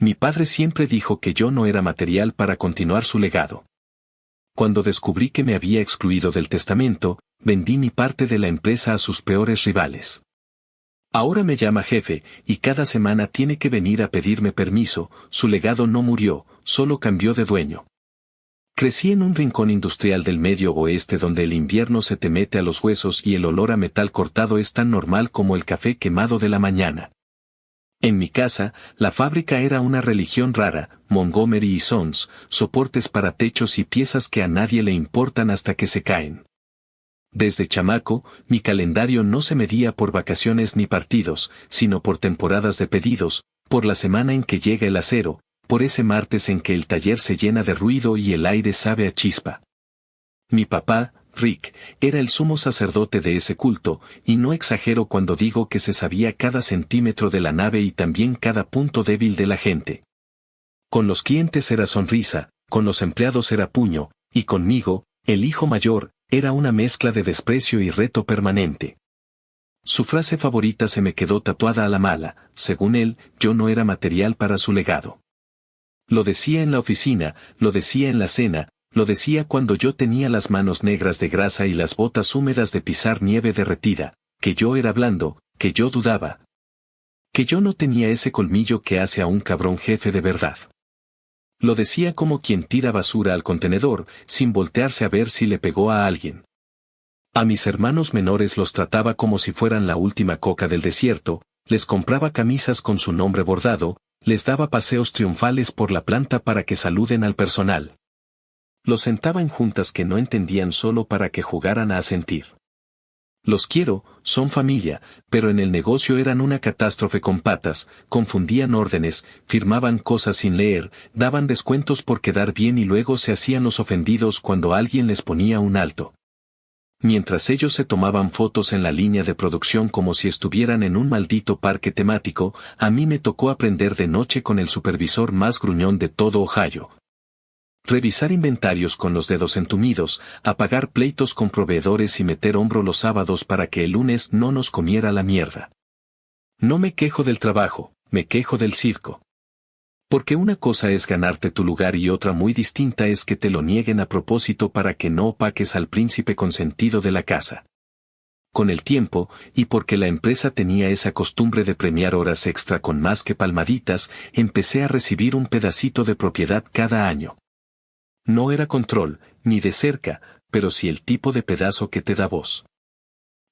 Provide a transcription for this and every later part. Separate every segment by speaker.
Speaker 1: Mi padre siempre dijo que yo no era material para continuar su legado. Cuando descubrí que me había excluido del testamento, vendí mi parte de la empresa a sus peores rivales. Ahora me llama jefe, y cada semana tiene que venir a pedirme permiso. Su legado no murió, solo cambió de dueño. Crecí en un rincón industrial del Medio Oeste donde el invierno se te mete a los huesos y el olor a metal cortado es tan normal como el café quemado de la mañana. En mi casa, la fábrica era una religión rara, Montgomery & Sons, soportes para techos y piezas que a nadie le importan hasta que se caen. Desde chamaco, mi calendario no se medía por vacaciones ni partidos, sino por temporadas de pedidos, por la semana en que llega el acero, por ese martes en que el taller se llena de ruido y el aire sabe a chispa. Mi papá, Rick, era el sumo sacerdote de ese culto, y no exagero cuando digo que se sabía cada centímetro de la nave y también cada punto débil de la gente. Con los clientes era sonrisa, con los empleados era puño, y conmigo, el hijo mayor, era una mezcla de desprecio y reto permanente. Su frase favorita se me quedó tatuada a la mala: según él, yo no era material para su legado. Lo decía en la oficina, lo decía en la cena, lo decía cuando yo tenía las manos negras de grasa y las botas húmedas de pisar nieve derretida, que yo era blando, que yo dudaba. Que yo no tenía ese colmillo que hace a un cabrón jefe de verdad. Lo decía como quien tira basura al contenedor, sin voltearse a ver si le pegó a alguien. A mis hermanos menores los trataba como si fueran la última coca del desierto, les compraba camisas con su nombre bordado, les daba paseos triunfales por la planta para que saluden al personal. Los sentaba en juntas que no entendían solo para que jugaran a asentir. Los quiero, son familia, pero en el negocio eran una catástrofe con patas, confundían órdenes, firmaban cosas sin leer, daban descuentos por quedar bien y luego se hacían los ofendidos cuando alguien les ponía un alto. Mientras ellos se tomaban fotos en la línea de producción como si estuvieran en un maldito parque temático, a mí me tocó aprender de noche con el supervisor más gruñón de todo Ohio. Revisar inventarios con los dedos entumidos, apagar pleitos con proveedores y meter hombro los sábados para que el lunes no nos comiera la mierda. No me quejo del trabajo, me quejo del circo. Porque una cosa es ganarte tu lugar y otra muy distinta es que te lo nieguen a propósito para que no opaques al príncipe consentido de la casa. Con el tiempo, y porque la empresa tenía esa costumbre de premiar horas extra con más que palmaditas, empecé a recibir un pedacito de propiedad cada año. No era control, ni de cerca, pero sí el tipo de pedazo que te da voz.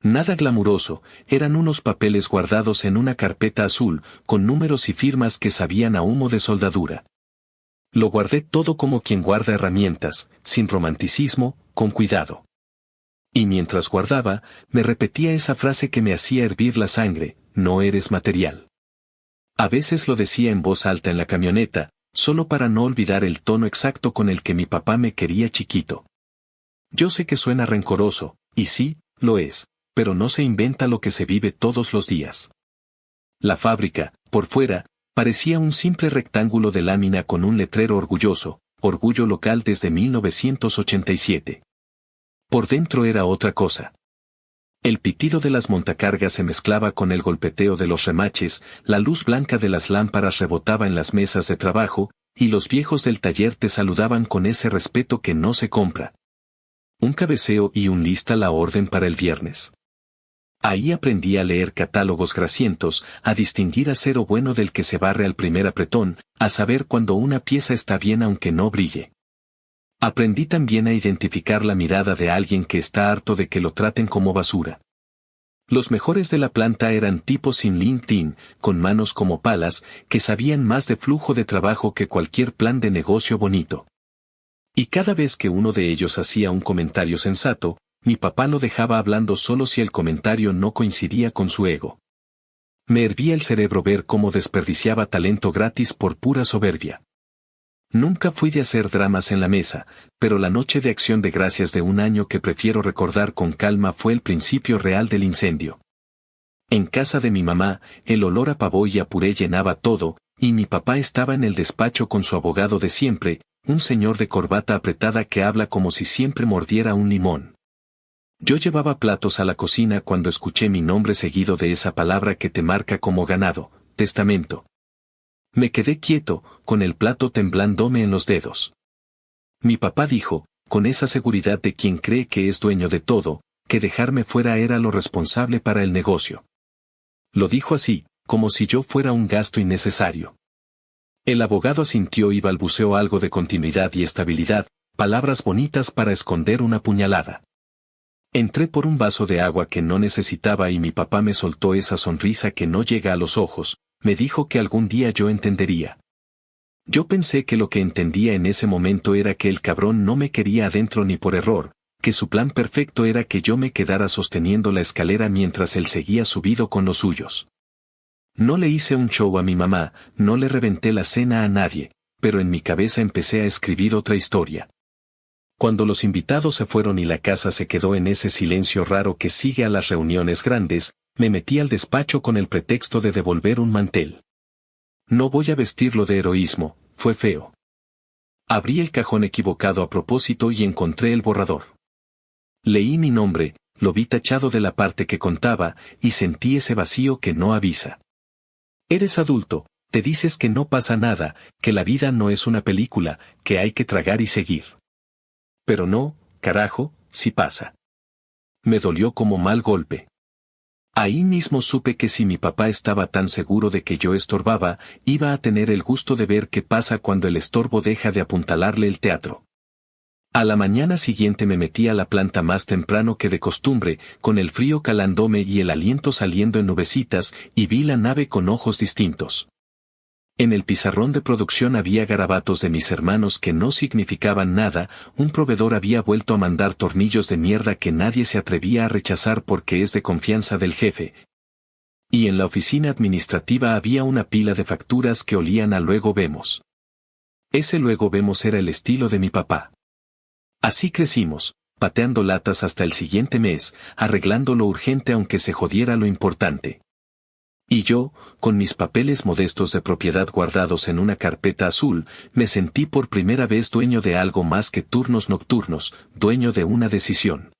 Speaker 1: Nada glamuroso, eran unos papeles guardados en una carpeta azul, con números y firmas que sabían a humo de soldadura. Lo guardé todo como quien guarda herramientas, sin romanticismo, con cuidado. Y mientras guardaba, me repetía esa frase que me hacía hervir la sangre: no eres material. A veces lo decía en voz alta en la camioneta, solo para no olvidar el tono exacto con el que mi papá me quería chiquito. Yo sé que suena rencoroso, y sí, lo es, pero no se inventa lo que se vive todos los días. La fábrica, por fuera, parecía un simple rectángulo de lámina con un letrero orgulloso: orgullo local desde 1987. Por dentro era otra cosa. El pitido de las montacargas se mezclaba con el golpeteo de los remaches, la luz blanca de las lámparas rebotaba en las mesas de trabajo, y los viejos del taller te saludaban con ese respeto que no se compra. Un cabeceo y un lista la orden para el viernes. Ahí aprendí a leer catálogos grasientos, a distinguir acero bueno del que se barre al primer apretón, a saber cuando una pieza está bien aunque no brille. Aprendí también a identificar la mirada de alguien que está harto de que lo traten como basura. Los mejores de la planta eran tipos sin LinkedIn, con manos como palas, que sabían más de flujo de trabajo que cualquier plan de negocio bonito. Y cada vez que uno de ellos hacía un comentario sensato, mi papá lo dejaba hablando solo si el comentario no coincidía con su ego. Me hervía el cerebro ver cómo desperdiciaba talento gratis por pura soberbia. Nunca fui de hacer dramas en la mesa, pero la noche de Acción de Gracias de un año que prefiero recordar con calma fue el principio real del incendio. En casa de mi mamá, el olor a pavo y a puré llenaba todo, y mi papá estaba en el despacho con su abogado de siempre, un señor de corbata apretada que habla como si siempre mordiera un limón. Yo llevaba platos a la cocina cuando escuché mi nombre seguido de esa palabra que te marca como ganado: testamento. Me quedé quieto, con el plato temblándome en los dedos. Mi papá dijo, con esa seguridad de quien cree que es dueño de todo, que dejarme fuera era lo responsable para el negocio. Lo dijo así, como si yo fuera un gasto innecesario. El abogado asintió y balbuceó algo de continuidad y estabilidad, palabras bonitas para esconder una puñalada. Entré por un vaso de agua que no necesitaba y mi papá me soltó esa sonrisa que no llega a los ojos, me dijo que algún día yo entendería. Yo pensé que lo que entendía en ese momento era que el cabrón no me quería adentro ni por error, que su plan perfecto era que yo me quedara sosteniendo la escalera mientras él seguía subido con los suyos. No le hice un show a mi mamá, no le reventé la cena a nadie, pero en mi cabeza empecé a escribir otra historia. Cuando los invitados se fueron y la casa se quedó en ese silencio raro que sigue a las reuniones grandes, me metí al despacho con el pretexto de devolver un mantel. No voy a vestirlo de heroísmo, fue feo. Abrí el cajón equivocado a propósito y encontré el borrador. Leí mi nombre, lo vi tachado de la parte que contaba, y sentí ese vacío que no avisa. Eres adulto, te dices que no pasa nada, que la vida no es una película, que hay que tragar y seguir. Pero no, carajo, sí pasa. Me dolió como mal golpe. Ahí mismo supe que si mi papá estaba tan seguro de que yo estorbaba, iba a tener el gusto de ver qué pasa cuando el estorbo deja de apuntalarle el teatro. A la mañana siguiente me metí a la planta más temprano que de costumbre, con el frío calándome y el aliento saliendo en nubecitas, y vi la nave con ojos distintos. En el pizarrón de producción había garabatos de mis hermanos que no significaban nada, un proveedor había vuelto a mandar tornillos de mierda que nadie se atrevía a rechazar porque es de confianza del jefe. Y en la oficina administrativa había una pila de facturas que olían a luego vemos. Ese luego vemos era el estilo de mi papá. Así crecimos, pateando latas hasta el siguiente mes, arreglando lo urgente aunque se jodiera lo importante. Y yo, con mis papeles modestos de propiedad guardados en una carpeta azul, me sentí por primera vez dueño de algo más que turnos nocturnos, dueño de una decisión.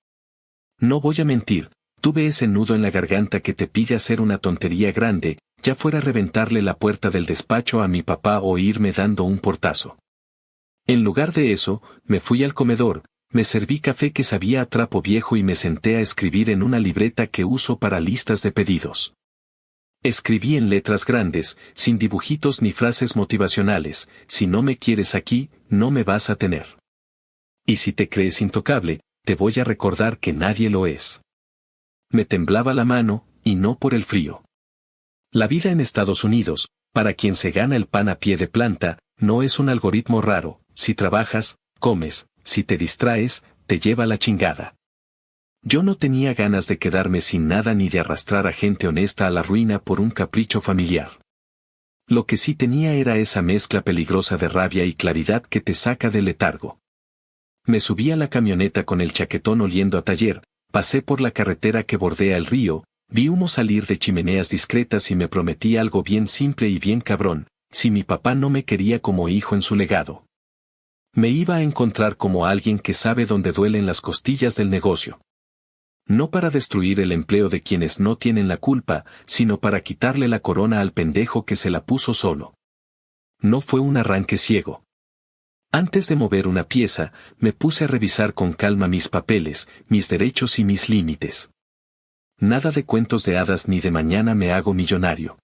Speaker 1: No voy a mentir, tuve ese nudo en la garganta que te pide hacer una tontería grande, ya fuera reventarle la puerta del despacho a mi papá o irme dando un portazo. En lugar de eso, me fui al comedor, me serví café que sabía a trapo viejo y me senté a escribir en una libreta que uso para listas de pedidos. Escribí en letras grandes, sin dibujitos ni frases motivacionales, si no me quieres aquí, no me vas a tener. Y si te crees intocable, te voy a recordar que nadie lo es. Me temblaba la mano, y no por el frío. La vida en Estados Unidos, para quien se gana el pan a pie de planta, no es un algoritmo raro, si trabajas, comes, si te distraes, te lleva la chingada. Yo no tenía ganas de quedarme sin nada ni de arrastrar a gente honesta a la ruina por un capricho familiar. Lo que sí tenía era esa mezcla peligrosa de rabia y claridad que te saca del letargo. Me subí a la camioneta con el chaquetón oliendo a taller, pasé por la carretera que bordea el río, vi humo salir de chimeneas discretas y me prometí algo bien simple y bien cabrón, si mi papá no me quería como hijo en su legado. Me iba a encontrar como alguien que sabe dónde duelen las costillas del negocio. No para destruir el empleo de quienes no tienen la culpa, sino para quitarle la corona al pendejo que se la puso solo. No fue un arranque ciego. Antes de mover una pieza, me puse a revisar con calma mis papeles, mis derechos y mis límites. Nada de cuentos de hadas ni de mañana me hago millonario.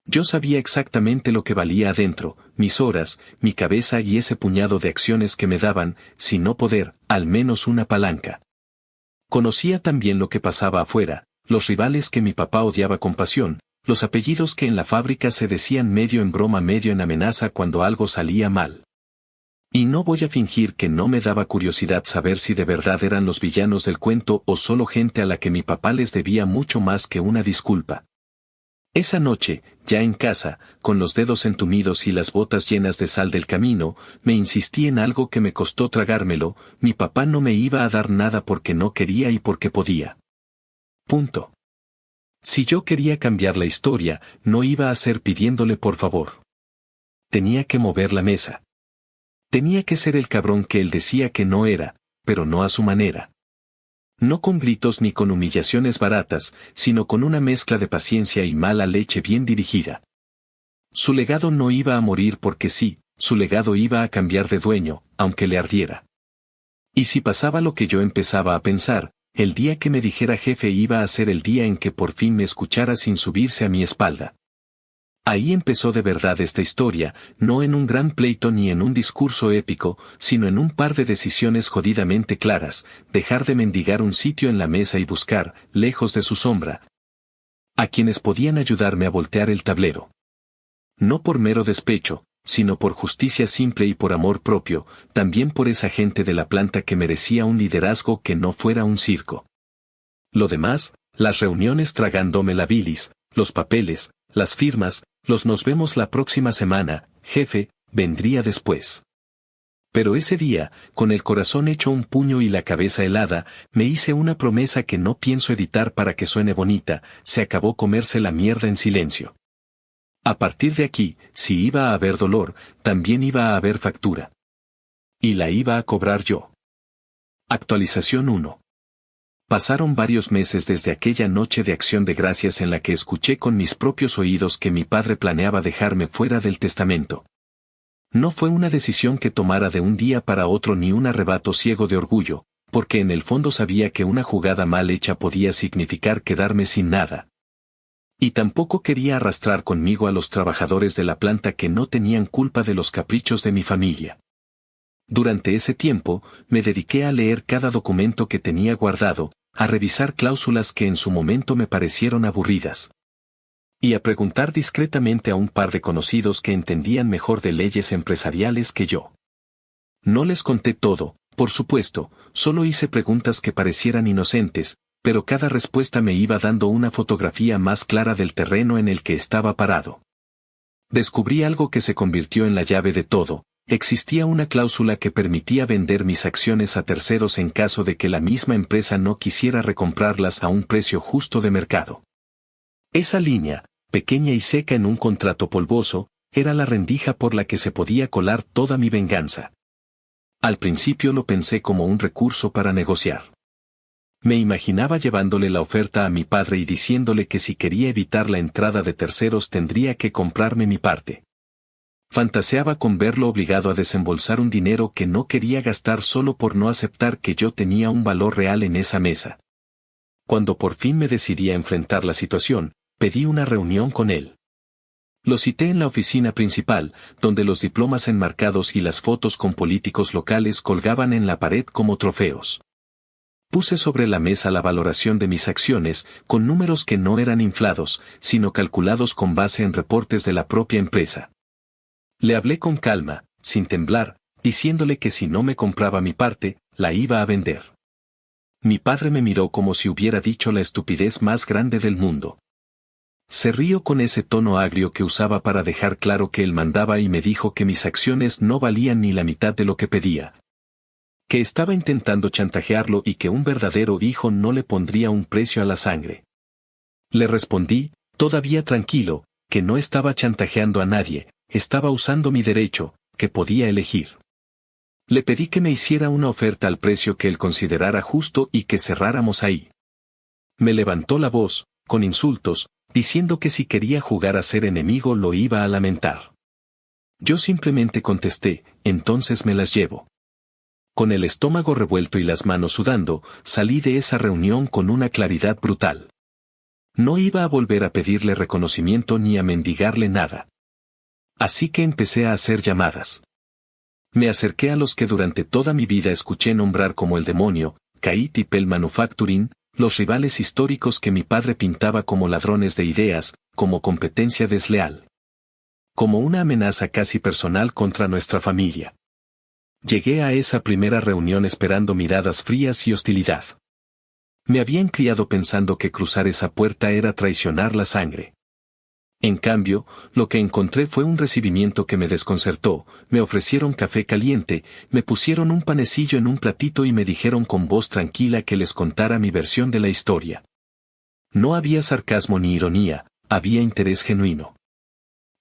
Speaker 1: Yo sabía exactamente lo que valía adentro, mis horas, mi cabeza y ese puñado de acciones que me daban, si no poder, al menos una palanca. Conocía también lo que pasaba afuera, los rivales que mi papá odiaba con pasión, los apellidos que en la fábrica se decían medio en broma medio en amenaza cuando algo salía mal. Y no voy a fingir que no me daba curiosidad saber si de verdad eran los villanos del cuento o solo gente a la que mi papá les debía mucho más que una disculpa. Esa noche, ya en casa, con los dedos entumidos y las botas llenas de sal del camino, me insistí en algo que me costó tragármelo, mi papá no me iba a dar nada porque no quería y porque podía. Punto. Si yo quería cambiar la historia, no iba a ser pidiéndole por favor. Tenía que mover la mesa. Tenía que ser el cabrón que él decía que no era, pero no a su manera. No con gritos ni con humillaciones baratas, sino con una mezcla de paciencia y mala leche bien dirigida. Su legado no iba a morir porque sí, su legado iba a cambiar de dueño, aunque le ardiera. Y si pasaba lo que yo empezaba a pensar, el día que me dijera jefe iba a ser el día en que por fin me escuchara sin subirse a mi espalda. Ahí empezó de verdad esta historia, no en un gran pleito ni en un discurso épico, sino en un par de decisiones jodidamente claras, dejar de mendigar un sitio en la mesa y buscar, lejos de su sombra, a quienes podían ayudarme a voltear el tablero. No por mero despecho, sino por justicia simple y por amor propio, también por esa gente de la planta que merecía un liderazgo que no fuera un circo. Lo demás, las reuniones tragándome la bilis, los papeles, las firmas, los nos vemos la próxima semana, jefe, vendría después. Pero ese día, con el corazón hecho un puño y la cabeza helada, me hice una promesa que no pienso editar para que suene bonita, se acabó comerse la mierda en silencio. A partir de aquí, si iba a haber dolor, también iba a haber factura. Y la iba a cobrar yo. Actualización 1. Pasaron varios meses desde aquella noche de acción de gracias en la que escuché con mis propios oídos que mi padre planeaba dejarme fuera del testamento. No fue una decisión que tomara de un día para otro ni un arrebato ciego de orgullo, porque en el fondo sabía que una jugada mal hecha podía significar quedarme sin nada. Y tampoco quería arrastrar conmigo a los trabajadores de la planta que no tenían culpa de los caprichos de mi familia. Durante ese tiempo, me dediqué a leer cada documento que tenía guardado, a revisar cláusulas que en su momento me parecieron aburridas. Y a preguntar discretamente a un par de conocidos que entendían mejor de leyes empresariales que yo. No les conté todo, por supuesto, solo hice preguntas que parecieran inocentes, pero cada respuesta me iba dando una fotografía más clara del terreno en el que estaba parado. Descubrí algo que se convirtió en la llave de todo. Existía una cláusula que permitía vender mis acciones a terceros en caso de que la misma empresa no quisiera recomprarlas a un precio justo de mercado. Esa línea, pequeña y seca en un contrato polvoso, era la rendija por la que se podía colar toda mi venganza. Al principio lo pensé como un recurso para negociar. Me imaginaba llevándole la oferta a mi padre y diciéndole que si quería evitar la entrada de terceros tendría que comprarme mi parte. Fantaseaba con verlo obligado a desembolsar un dinero que no quería gastar solo por no aceptar que yo tenía un valor real en esa mesa. Cuando por fin me decidí a enfrentar la situación, pedí una reunión con él. Lo cité en la oficina principal, donde los diplomas enmarcados y las fotos con políticos locales colgaban en la pared como trofeos. Puse sobre la mesa la valoración de mis acciones, con números que no eran inflados, sino calculados con base en reportes de la propia empresa. Le hablé con calma, sin temblar, diciéndole que si no me compraba mi parte, la iba a vender. Mi padre me miró como si hubiera dicho la estupidez más grande del mundo. Se rió con ese tono agrio que usaba para dejar claro que él mandaba y me dijo que mis acciones no valían ni la mitad de lo que pedía. Que estaba intentando chantajearlo y que un verdadero hijo no le pondría un precio a la sangre. Le respondí, todavía tranquilo, que no estaba chantajeando a nadie, estaba usando mi derecho, que podía elegir. Le pedí que me hiciera una oferta al precio que él considerara justo y que cerráramos ahí. Me levantó la voz, con insultos, diciendo que si quería jugar a ser enemigo lo iba a lamentar. Yo simplemente contesté, entonces me las llevo. Con el estómago revuelto y las manos sudando, salí de esa reunión con una claridad brutal. No iba a volver a pedirle reconocimiento ni a mendigarle nada. Así que empecé a hacer llamadas. Me acerqué a los que durante toda mi vida escuché nombrar como el demonio, Kait y Pell Manufacturing, los rivales históricos que mi padre pintaba como ladrones de ideas, como competencia desleal. Como una amenaza casi personal contra nuestra familia. Llegué a esa primera reunión esperando miradas frías y hostilidad. Me habían criado pensando que cruzar esa puerta era traicionar la sangre. En cambio, lo que encontré fue un recibimiento que me desconcertó, me ofrecieron café caliente, me pusieron un panecillo en un platito y me dijeron con voz tranquila que les contara mi versión de la historia. No había sarcasmo ni ironía, había interés genuino.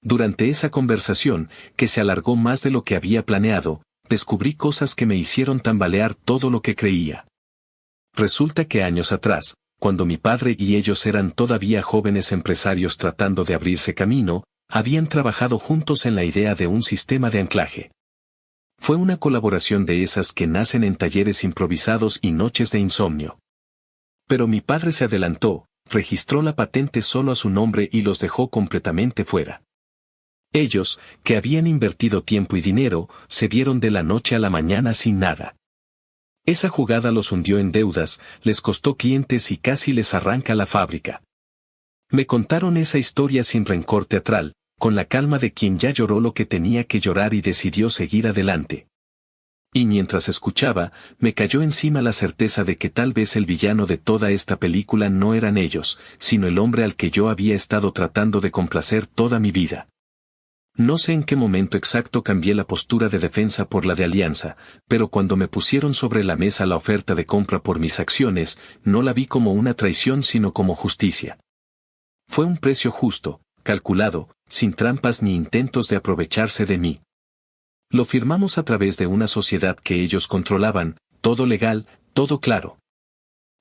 Speaker 1: Durante esa conversación, que se alargó más de lo que había planeado, descubrí cosas que me hicieron tambalear todo lo que creía. Resulta que años atrás, cuando mi padre y ellos eran todavía jóvenes empresarios tratando de abrirse camino, Habían trabajado juntos en la idea de un sistema de anclaje. Fue una colaboración de esas que nacen en talleres improvisados y noches de insomnio. Pero mi padre se adelantó, registró la patente solo a su nombre y los dejó completamente fuera. Ellos, que habían invertido tiempo y dinero, se vieron de la noche a la mañana sin nada. Esa jugada los hundió en deudas, les costó clientes y casi les arranca la fábrica. Me contaron esa historia sin rencor teatral, con la calma de quien ya lloró lo que tenía que llorar y decidió seguir adelante. Y mientras escuchaba, me cayó encima la certeza de que tal vez el villano de toda esta película no eran ellos, sino el hombre al que yo había estado tratando de complacer toda mi vida. No sé en qué momento exacto cambié la postura de defensa por la de alianza, pero cuando me pusieron sobre la mesa la oferta de compra por mis acciones, no la vi como una traición sino como justicia. Fue un precio justo, calculado, sin trampas ni intentos de aprovecharse de mí. Lo firmamos a través de una sociedad que ellos controlaban, todo legal, todo claro.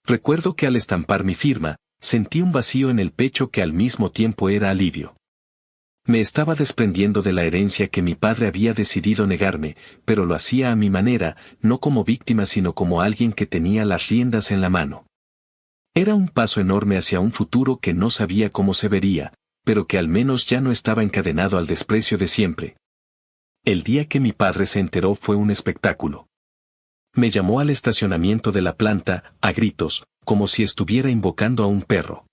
Speaker 1: Recuerdo que al estampar mi firma, sentí un vacío en el pecho que al mismo tiempo era alivio. Me estaba desprendiendo de la herencia que mi padre había decidido negarme, pero lo hacía a mi manera, no como víctima sino como alguien que tenía las riendas en la mano. Era un paso enorme hacia un futuro que no sabía cómo se vería, pero que al menos ya no estaba encadenado al desprecio de siempre. El día que mi padre se enteró fue un espectáculo. Me llamó al estacionamiento de la planta, a gritos, como si estuviera invocando a un perro.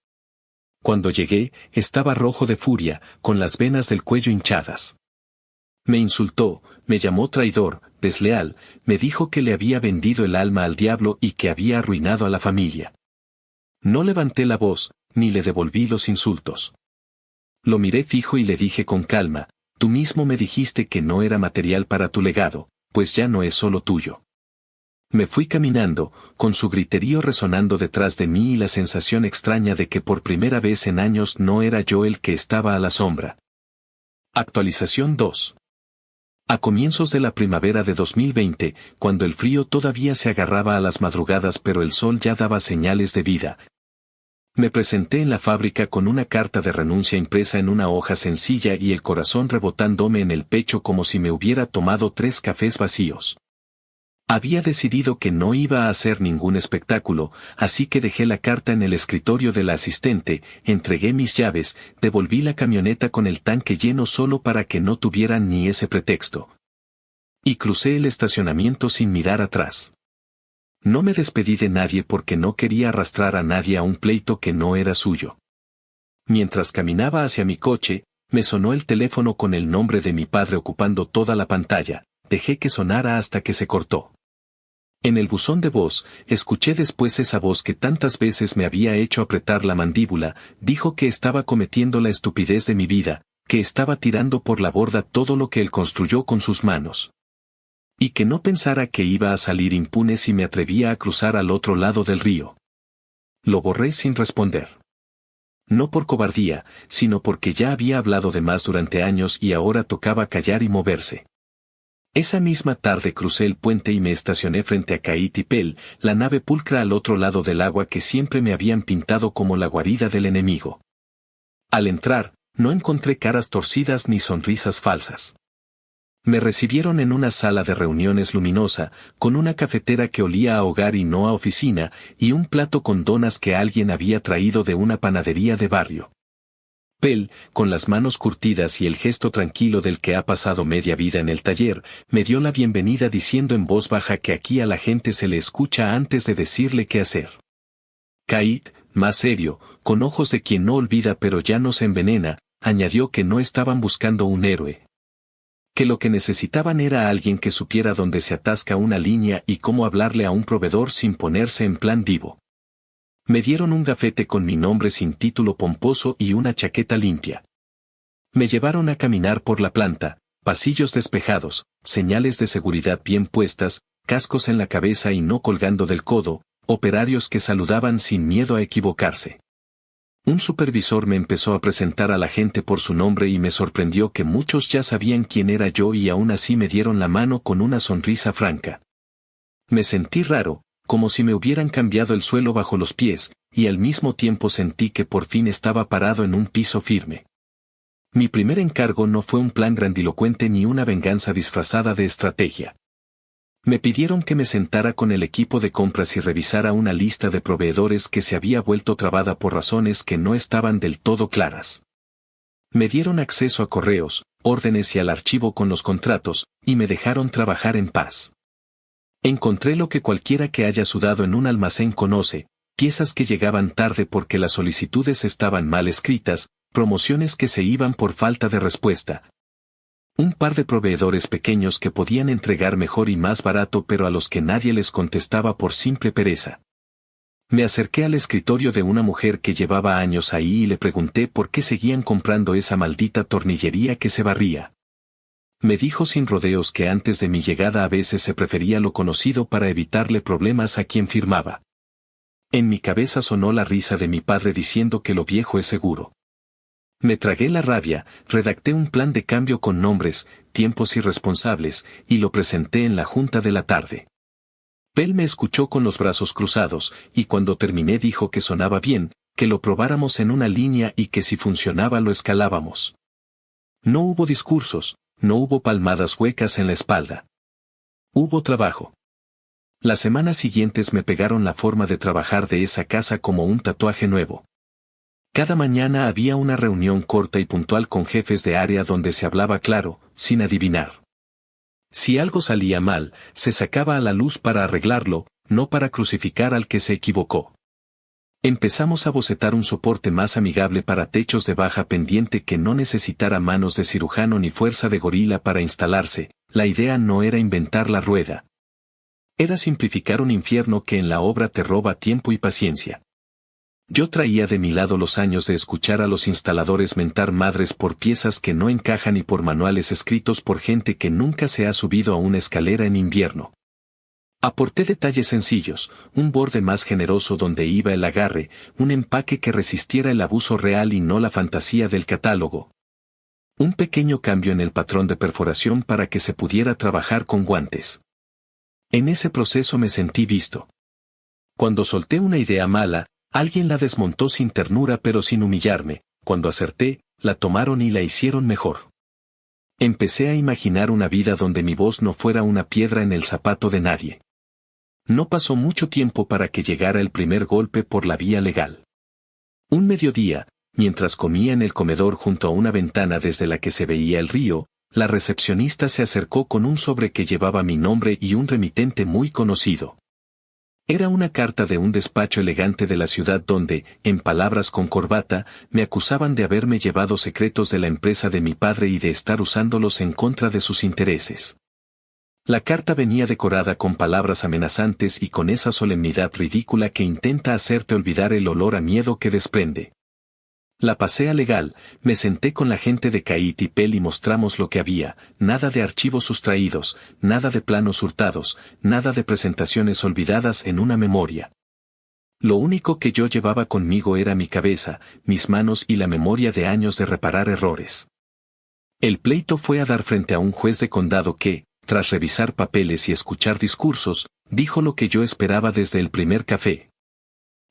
Speaker 1: Cuando llegué, estaba rojo de furia, con las venas del cuello hinchadas. Me insultó, me llamó traidor, desleal, me dijo que le había vendido el alma al diablo y que había arruinado a la familia. No levanté la voz, ni le devolví los insultos. Lo miré fijo y le dije con calma, tú mismo me dijiste que no era material para tu legado, pues ya no es solo tuyo. Me fui caminando, con su griterío resonando detrás de mí y la sensación extraña de que por primera vez en años no era yo el que estaba a la sombra. Actualización 2. A comienzos de la primavera de 2020, cuando el frío todavía se agarraba a las madrugadas pero el sol ya daba señales de vida, me presenté en la fábrica con una carta de renuncia impresa en una hoja sencilla y el corazón rebotándome en el pecho como si me hubiera tomado 3 cafés vacíos. Había decidido que no iba a hacer ningún espectáculo, así que dejé la carta en el escritorio de la asistente, entregué mis llaves, devolví la camioneta con el tanque lleno solo para que no tuvieran ni ese pretexto. Y crucé el estacionamiento sin mirar atrás. No me despedí de nadie porque no quería arrastrar a nadie a un pleito que no era suyo. Mientras caminaba hacia mi coche, me sonó el teléfono con el nombre de mi padre ocupando toda la pantalla, dejé que sonara hasta que se cortó. En el buzón de voz, escuché después esa voz que tantas veces me había hecho apretar la mandíbula, dijo que estaba cometiendo la estupidez de mi vida, que estaba tirando por la borda todo lo que él construyó con sus manos. Y que no pensara que iba a salir impune si me atrevía a cruzar al otro lado del río. Lo borré sin responder. No por cobardía, sino porque ya había hablado de más durante años y ahora tocaba callar y moverse. Esa misma tarde crucé el puente y me estacioné frente a Kaiti Pel, la nave pulcra al otro lado del agua que siempre me habían pintado como la guarida del enemigo. Al entrar, no encontré caras torcidas ni sonrisas falsas. Me recibieron en una sala de reuniones luminosa, con una cafetera que olía a hogar y no a oficina, y un plato con donas que alguien había traído de una panadería de barrio. Pel, con las manos curtidas y el gesto tranquilo del que ha pasado media vida en el taller, me dio la bienvenida diciendo en voz baja que aquí a la gente se le escucha antes de decirle qué hacer. Kait, más serio, con ojos de quien no olvida pero ya no se envenena, añadió que no estaban buscando un héroe. Que lo que necesitaban era alguien que supiera dónde se atasca una línea y cómo hablarle a un proveedor sin ponerse en plan divo. Me dieron un gafete con mi nombre sin título pomposo y una chaqueta limpia. Me llevaron a caminar por la planta, pasillos despejados, señales de seguridad bien puestas, cascos en la cabeza y no colgando del codo, operarios que saludaban sin miedo a equivocarse. Un supervisor me empezó a presentar a la gente por su nombre y me sorprendió que muchos ya sabían quién era yo y aún así me dieron la mano con una sonrisa franca. Me sentí raro, como si me hubieran cambiado el suelo bajo los pies, y al mismo tiempo sentí que por fin estaba parado en un piso firme. Mi primer encargo no fue un plan grandilocuente ni una venganza disfrazada de estrategia. Me pidieron que me sentara con el equipo de compras y revisara una lista de proveedores que se había vuelto trabada por razones que no estaban del todo claras. Me dieron acceso a correos, órdenes y al archivo con los contratos, y me dejaron trabajar en paz. Encontré lo que cualquiera que haya sudado en un almacén conoce: piezas que llegaban tarde porque las solicitudes estaban mal escritas, promociones que se iban por falta de respuesta. Un par de proveedores pequeños que podían entregar mejor y más barato pero a los que nadie les contestaba por simple pereza. Me acerqué al escritorio de una mujer que llevaba años ahí y le pregunté por qué seguían comprando esa maldita tornillería que se barría. Me dijo sin rodeos que antes de mi llegada a veces se prefería lo conocido para evitarle problemas a quien firmaba. En mi cabeza sonó la risa de mi padre diciendo que lo viejo es seguro. Me tragué la rabia, redacté un plan de cambio con nombres, tiempos y responsables, y lo presenté en la junta de la tarde. Pell me escuchó con los brazos cruzados, y cuando terminé dijo que sonaba bien, que lo probáramos en una línea y que si funcionaba lo escalábamos. No hubo discursos, no hubo palmadas huecas en la espalda. Hubo trabajo. Las semanas siguientes me pegaron la forma de trabajar de esa casa como un tatuaje nuevo. Cada mañana había una reunión corta y puntual con jefes de área donde se hablaba claro, sin adivinar. Si algo salía mal, se sacaba a la luz para arreglarlo, no para crucificar al que se equivocó. Empezamos a bocetar un soporte más amigable para techos de baja pendiente que no necesitara manos de cirujano ni fuerza de gorila para instalarse. La idea no era inventar la rueda. Era simplificar un infierno que en la obra te roba tiempo y paciencia. Yo traía de mi lado los años de escuchar a los instaladores mentar madres por piezas que no encajan y por manuales escritos por gente que nunca se ha subido a una escalera en invierno. Aporté detalles sencillos, un borde más generoso donde iba el agarre, un empaque que resistiera el abuso real y no la fantasía del catálogo. Un pequeño cambio en el patrón de perforación para que se pudiera trabajar con guantes. En ese proceso me sentí visto. Cuando solté una idea mala, alguien la desmontó sin ternura pero sin humillarme. Cuando acerté, la tomaron y la hicieron mejor. Empecé a imaginar una vida donde mi voz no fuera una piedra en el zapato de nadie. No pasó mucho tiempo para que llegara el primer golpe por la vía legal. Un mediodía, mientras comía en el comedor junto a una ventana desde la que se veía el río, la recepcionista se acercó con un sobre que llevaba mi nombre y un remitente muy conocido. Era una carta de un despacho elegante de la ciudad donde, en palabras con corbata, me acusaban de haberme llevado secretos de la empresa de mi padre y de estar usándolos en contra de sus intereses. La carta venía decorada con palabras amenazantes y con esa solemnidad ridícula que intenta hacerte olvidar el olor a miedo que desprende. La pasé a legal, me senté con la gente de Kait y Pell y mostramos lo que había: nada de archivos sustraídos, nada de planos hurtados, nada de presentaciones olvidadas en una memoria. Lo único que yo llevaba conmigo era mi cabeza, mis manos y la memoria de años de reparar errores. El pleito fue a dar frente a un juez de condado que, tras revisar papeles y escuchar discursos, dijo lo que yo esperaba desde el primer café.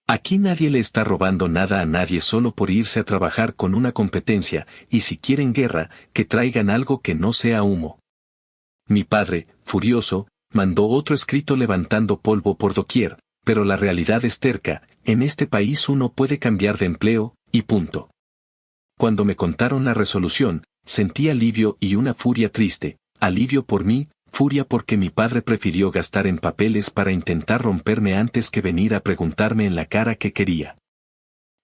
Speaker 1: Aquí nadie le está robando nada a nadie solo por irse a trabajar con una competencia, y si quieren guerra, que traigan algo que no sea humo. Mi padre, furioso, mandó otro escrito levantando polvo por doquier, pero la realidad es terca: en este país uno puede cambiar de empleo, y punto. Cuando me contaron la resolución, sentí alivio y una furia triste: alivio por mí, furia porque mi padre prefirió gastar en papeles para intentar romperme antes que venir a preguntarme en la cara qué quería.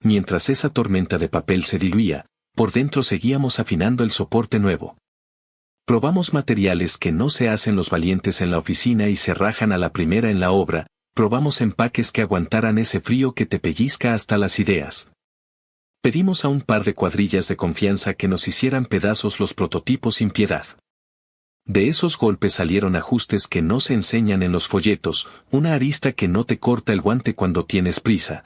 Speaker 1: Mientras esa tormenta de papel se diluía, por dentro seguíamos afinando el soporte nuevo. Probamos materiales que no se hacen los valientes en la oficina y se rajan a la primera en la obra. Probamos empaques que aguantaran ese frío que te pellizca hasta las ideas. Pedimos a un par de cuadrillas de confianza que nos hicieran pedazos los prototipos sin piedad. De esos golpes salieron ajustes que no se enseñan en los folletos, una arista que no te corta el guante cuando tienes prisa.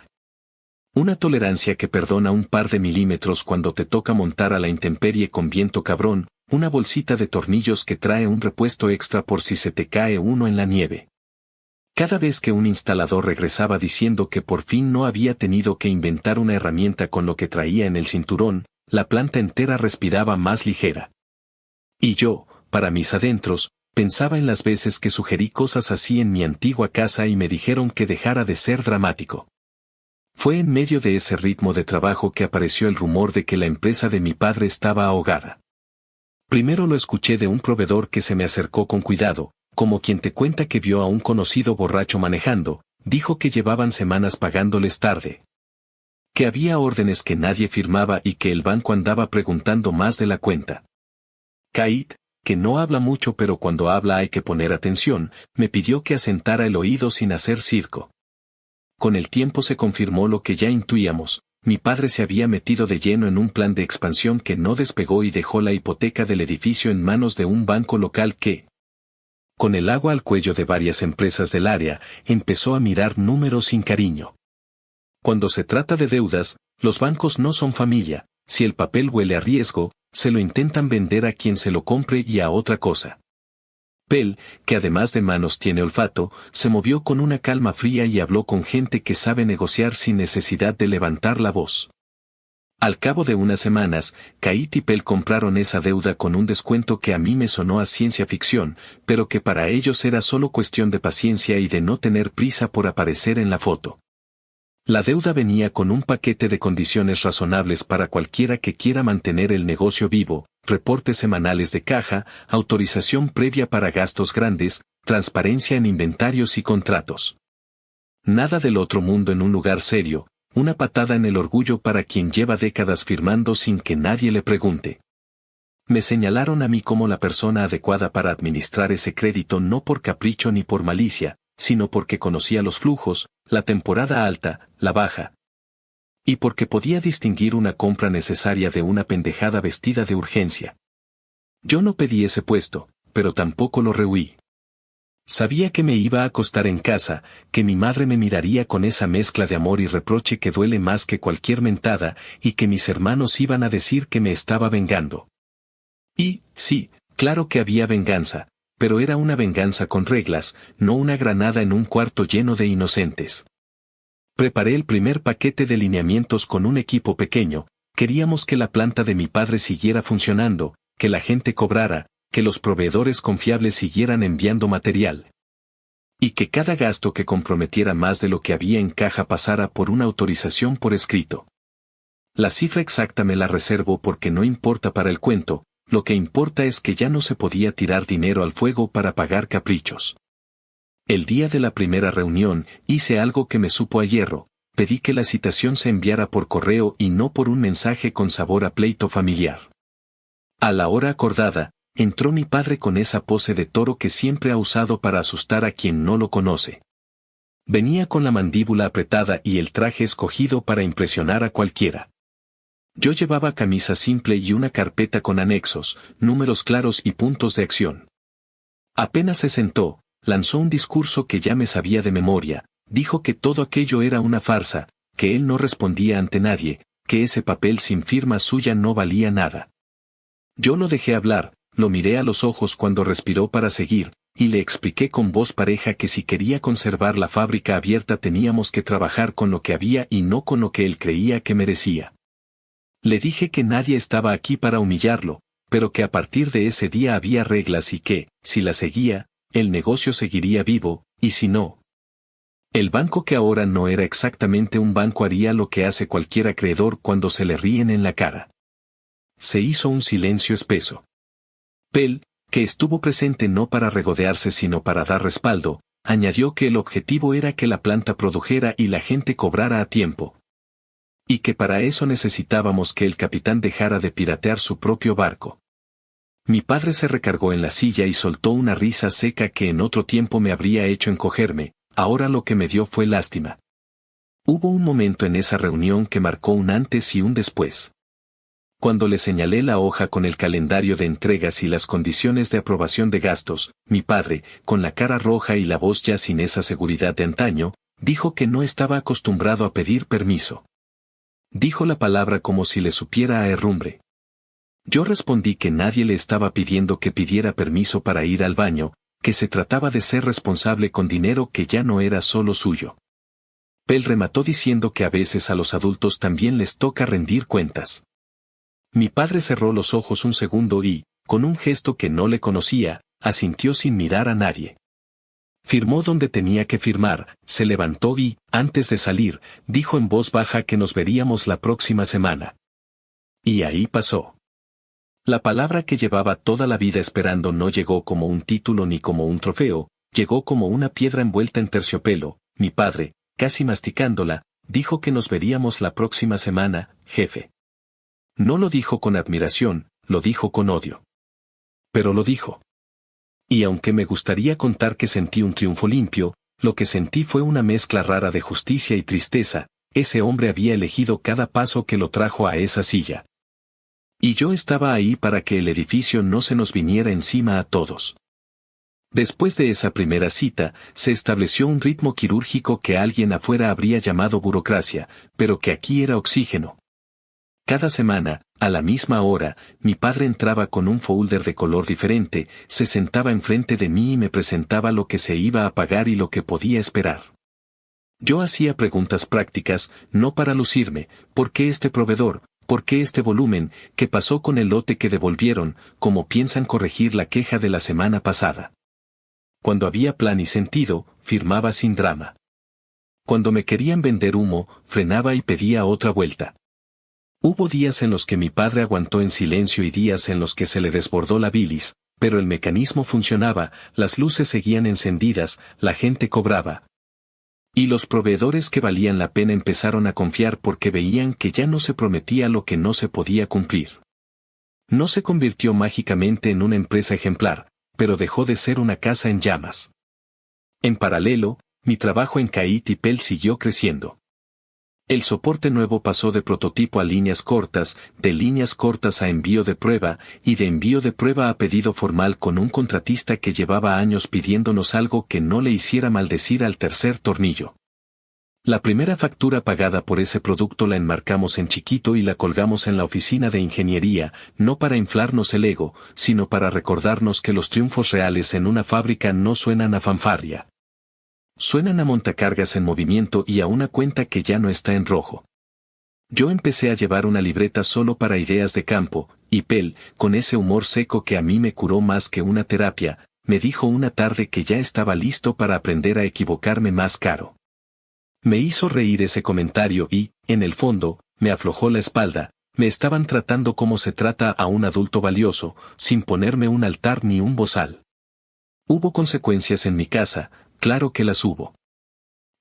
Speaker 1: Una tolerancia que perdona un par de milímetros cuando te toca montar a la intemperie con viento cabrón, una bolsita de tornillos que trae un repuesto extra por si se te cae uno en la nieve. Cada vez que un instalador regresaba diciendo que por fin no había tenido que inventar una herramienta con lo que traía en el cinturón, la planta entera respiraba más ligera. Y yo, para mis adentros, pensaba en las veces que sugerí cosas así en mi antigua casa y me dijeron que dejara de ser dramático. Fue en medio de ese ritmo de trabajo que apareció el rumor de que la empresa de mi padre estaba ahogada. Primero lo escuché de un proveedor que se me acercó con cuidado, como quien te cuenta que vio a un conocido borracho manejando, dijo que llevaban semanas pagándoles tarde. Que había órdenes que nadie firmaba y que el banco andaba preguntando más de la cuenta. Kate, que no habla mucho pero cuando habla hay que poner atención, me pidió que asentara el oído sin hacer circo. Con el tiempo se confirmó lo que ya intuíamos, mi padre se había metido de lleno en un plan de expansión que no despegó y dejó la hipoteca del edificio en manos de un banco local que, con el agua al cuello de varias empresas del área, empezó a mirar números sin cariño. Cuando se trata de deudas, los bancos no son familia, si el papel huele a riesgo, se lo intentan vender a quien se lo compre y a otra cosa. Pell, que además de manos tiene olfato, se movió con una calma fría y habló con gente que sabe negociar sin necesidad de levantar la voz. Al cabo de unas semanas, Kate y Pell compraron esa deuda con un descuento que a mí me sonó a ciencia ficción, pero que para ellos era solo cuestión de paciencia y de no tener prisa por aparecer en la foto. La deuda venía con un paquete de condiciones razonables para cualquiera que quiera mantener el negocio vivo, reportes semanales de caja, autorización previa para gastos grandes, transparencia en inventarios y contratos. Nada del otro mundo en un lugar serio, una patada en el orgullo para quien lleva décadas firmando sin que nadie le pregunte. Me señalaron a mí como la persona adecuada para administrar ese crédito no por capricho ni por malicia, sino porque conocía los flujos, la temporada alta, la baja. Y porque podía distinguir una compra necesaria de una pendejada vestida de urgencia. Yo no pedí ese puesto, pero tampoco lo rehuí. Sabía que me iba a acostar en casa, que mi madre me miraría con esa mezcla de amor y reproche que duele más que cualquier mentada, y que mis hermanos iban a decir que me estaba vengando. Y, sí, claro que había venganza, pero era una venganza con reglas, no una granada en un cuarto lleno de inocentes. Preparé el primer paquete de lineamientos con un equipo pequeño, queríamos que la planta de mi padre siguiera funcionando, que la gente cobrara, que los proveedores confiables siguieran enviando material. Y que cada gasto que comprometiera más de lo que había en caja pasara por una autorización por escrito. La cifra exacta me la reservo porque no importa para el cuento, lo que importa es que ya no se podía tirar dinero al fuego para pagar caprichos. El día de la primera reunión, hice algo que me supo a hierro, pedí que la citación se enviara por correo y no por un mensaje con sabor a pleito familiar. A la hora acordada, entró mi padre con esa pose de toro que siempre ha usado para asustar a quien no lo conoce. Venía con la mandíbula apretada y el traje escogido para impresionar a cualquiera. Yo llevaba camisa simple y una carpeta con anexos, números claros y puntos de acción. Apenas se sentó, lanzó un discurso que ya me sabía de memoria, dijo que todo aquello era una farsa, que él no respondía ante nadie, que ese papel sin firma suya no valía nada. Yo lo dejé hablar, lo miré a los ojos cuando respiró para seguir, y le expliqué con voz pareja que si quería conservar la fábrica abierta teníamos que trabajar con lo que había y no con lo que él creía que merecía. Le dije que nadie estaba aquí para humillarlo, pero que a partir de ese día había reglas y que, si las seguía, el negocio seguiría vivo, y si no. El banco que ahora no era exactamente un banco haría lo que hace cualquier acreedor cuando se le ríen en la cara. Se hizo un silencio espeso. Pell, que estuvo presente no para regodearse sino para dar respaldo, añadió que el objetivo era que la planta produjera y la gente cobrara a tiempo. Y que para eso necesitábamos que el capitán dejara de piratear su propio barco. Mi padre se recargó en la silla y soltó una risa seca que en otro tiempo me habría hecho encogerme, ahora lo que me dio fue lástima. Hubo un momento en esa reunión que marcó un antes y un después. Cuando le señalé la hoja con el calendario de entregas y las condiciones de aprobación de gastos, mi padre, con la cara roja y la voz ya sin esa seguridad de antaño, dijo que no estaba acostumbrado a pedir permiso. Dijo la palabra como si le supiera a herrumbre. Yo respondí que nadie le estaba pidiendo que pidiera permiso para ir al baño, que se trataba de ser responsable con dinero que ya no era solo suyo. Pell remató diciendo que a veces a los adultos también les toca rendir cuentas. Mi padre cerró los ojos un segundo y, con un gesto que no le conocía, asintió sin mirar a nadie. Firmó donde tenía que firmar, se levantó y, antes de salir, dijo en voz baja que nos veríamos la próxima semana. Y ahí pasó. La palabra que llevaba toda la vida esperando no llegó como un título ni como un trofeo, llegó como una piedra envuelta en terciopelo. Mi padre, casi masticándola, dijo que nos veríamos la próxima semana, jefe. No lo dijo con admiración, lo dijo con odio. Pero lo dijo. Y aunque me gustaría contar que sentí un triunfo limpio, lo que sentí fue una mezcla rara de justicia y tristeza. Ese hombre había elegido cada paso que lo trajo a esa silla. Y yo estaba ahí para que el edificio no se nos viniera encima a todos. Después de esa primera cita, se estableció un ritmo quirúrgico que alguien afuera habría llamado burocracia, pero que aquí era oxígeno. Cada semana, a la misma hora, mi padre entraba con un folder de color diferente, se sentaba enfrente de mí y me presentaba lo que se iba a pagar y lo que podía esperar. Yo hacía preguntas prácticas, no para lucirme: ¿por qué este proveedor? ¿Por qué este volumen? ¿Qué pasó con el lote que devolvieron? ¿Cómo piensan corregir la queja de la semana pasada? Cuando había plan y sentido, firmaba sin drama. Cuando me querían vender humo, frenaba y pedía otra vuelta. Hubo días en los que mi padre aguantó en silencio y días en los que se le desbordó la bilis, pero el mecanismo funcionaba, las luces seguían encendidas, la gente cobraba. Y los proveedores que valían la pena empezaron a confiar porque veían que ya no se prometía lo que no se podía cumplir. No se convirtió mágicamente en una empresa ejemplar, pero dejó de ser una casa en llamas. En paralelo, mi trabajo en Kait y Pel siguió creciendo. El soporte nuevo pasó de prototipo a líneas cortas, de líneas cortas a envío de prueba, y de envío de prueba a pedido formal con un contratista que llevaba años pidiéndonos algo que no le hiciera maldecir al tercer tornillo. La primera factura pagada por ese producto la enmarcamos en chiquito y la colgamos en la oficina de ingeniería, no para inflarnos el ego, sino para recordarnos que los triunfos reales en una fábrica no suenan a fanfarria. Suenan a montacargas en movimiento y a una cuenta que ya no está en rojo. Yo empecé a llevar una libreta solo para ideas de campo, y Pel, con ese humor seco que a mí me curó más que una terapia, me dijo una tarde que ya estaba listo para aprender a equivocarme más caro. Me hizo reír ese comentario y, en el fondo, me aflojó la espalda. Me estaban tratando como se trata a un adulto valioso, sin ponerme un altar ni un bozal. Hubo consecuencias en mi casa, claro que las hubo.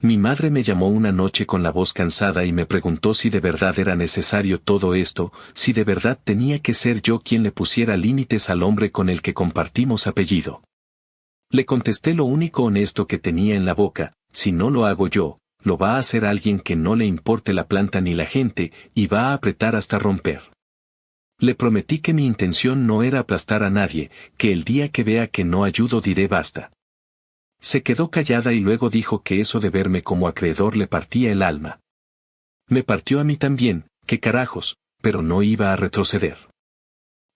Speaker 1: Mi madre me llamó una noche con la voz cansada y me preguntó si de verdad era necesario todo esto, si de verdad tenía que ser yo quien le pusiera límites al hombre con el que compartimos apellido. Le contesté lo único honesto que tenía en la boca: si no lo hago yo, lo va a hacer alguien que no le importe la planta ni la gente, y va a apretar hasta romper. Le prometí que mi intención no era aplastar a nadie, que el día que vea que no ayudo diré basta. Se quedó callada y luego dijo que eso de verme como acreedor le partía el alma. Me partió a mí también, qué carajos, pero no iba a retroceder.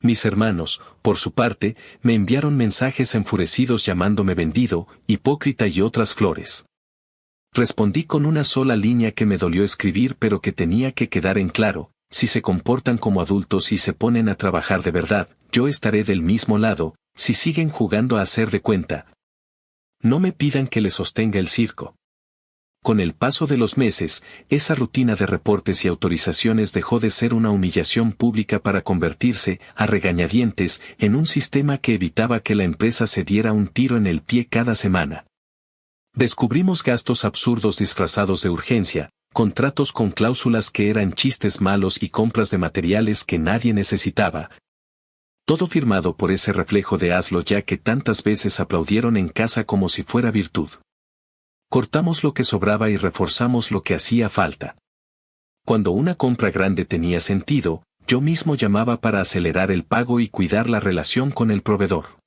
Speaker 1: Mis hermanos, por su parte, me enviaron mensajes enfurecidos llamándome vendido, hipócrita y otras flores. Respondí con una sola línea que me dolió escribir pero que tenía que quedar en claro: si se comportan como adultos y se ponen a trabajar de verdad, yo estaré del mismo lado. Si siguen jugando a hacer de cuenta, no me pidan que les sostenga el circo. Con el paso de los meses, esa rutina de reportes y autorizaciones dejó de ser una humillación pública para convertirse, a regañadientes, en un sistema que evitaba que la empresa se diera un tiro en el pie cada semana. Descubrimos gastos absurdos disfrazados de urgencia, contratos con cláusulas que eran chistes malos y compras de materiales que nadie necesitaba. Todo firmado por ese reflejo de hazlo ya que tantas veces aplaudieron en casa como si fuera virtud. Cortamos lo que sobraba y reforzamos lo que hacía falta. Cuando una compra grande tenía sentido, yo mismo llamaba para acelerar el pago y cuidar la relación con el proveedor.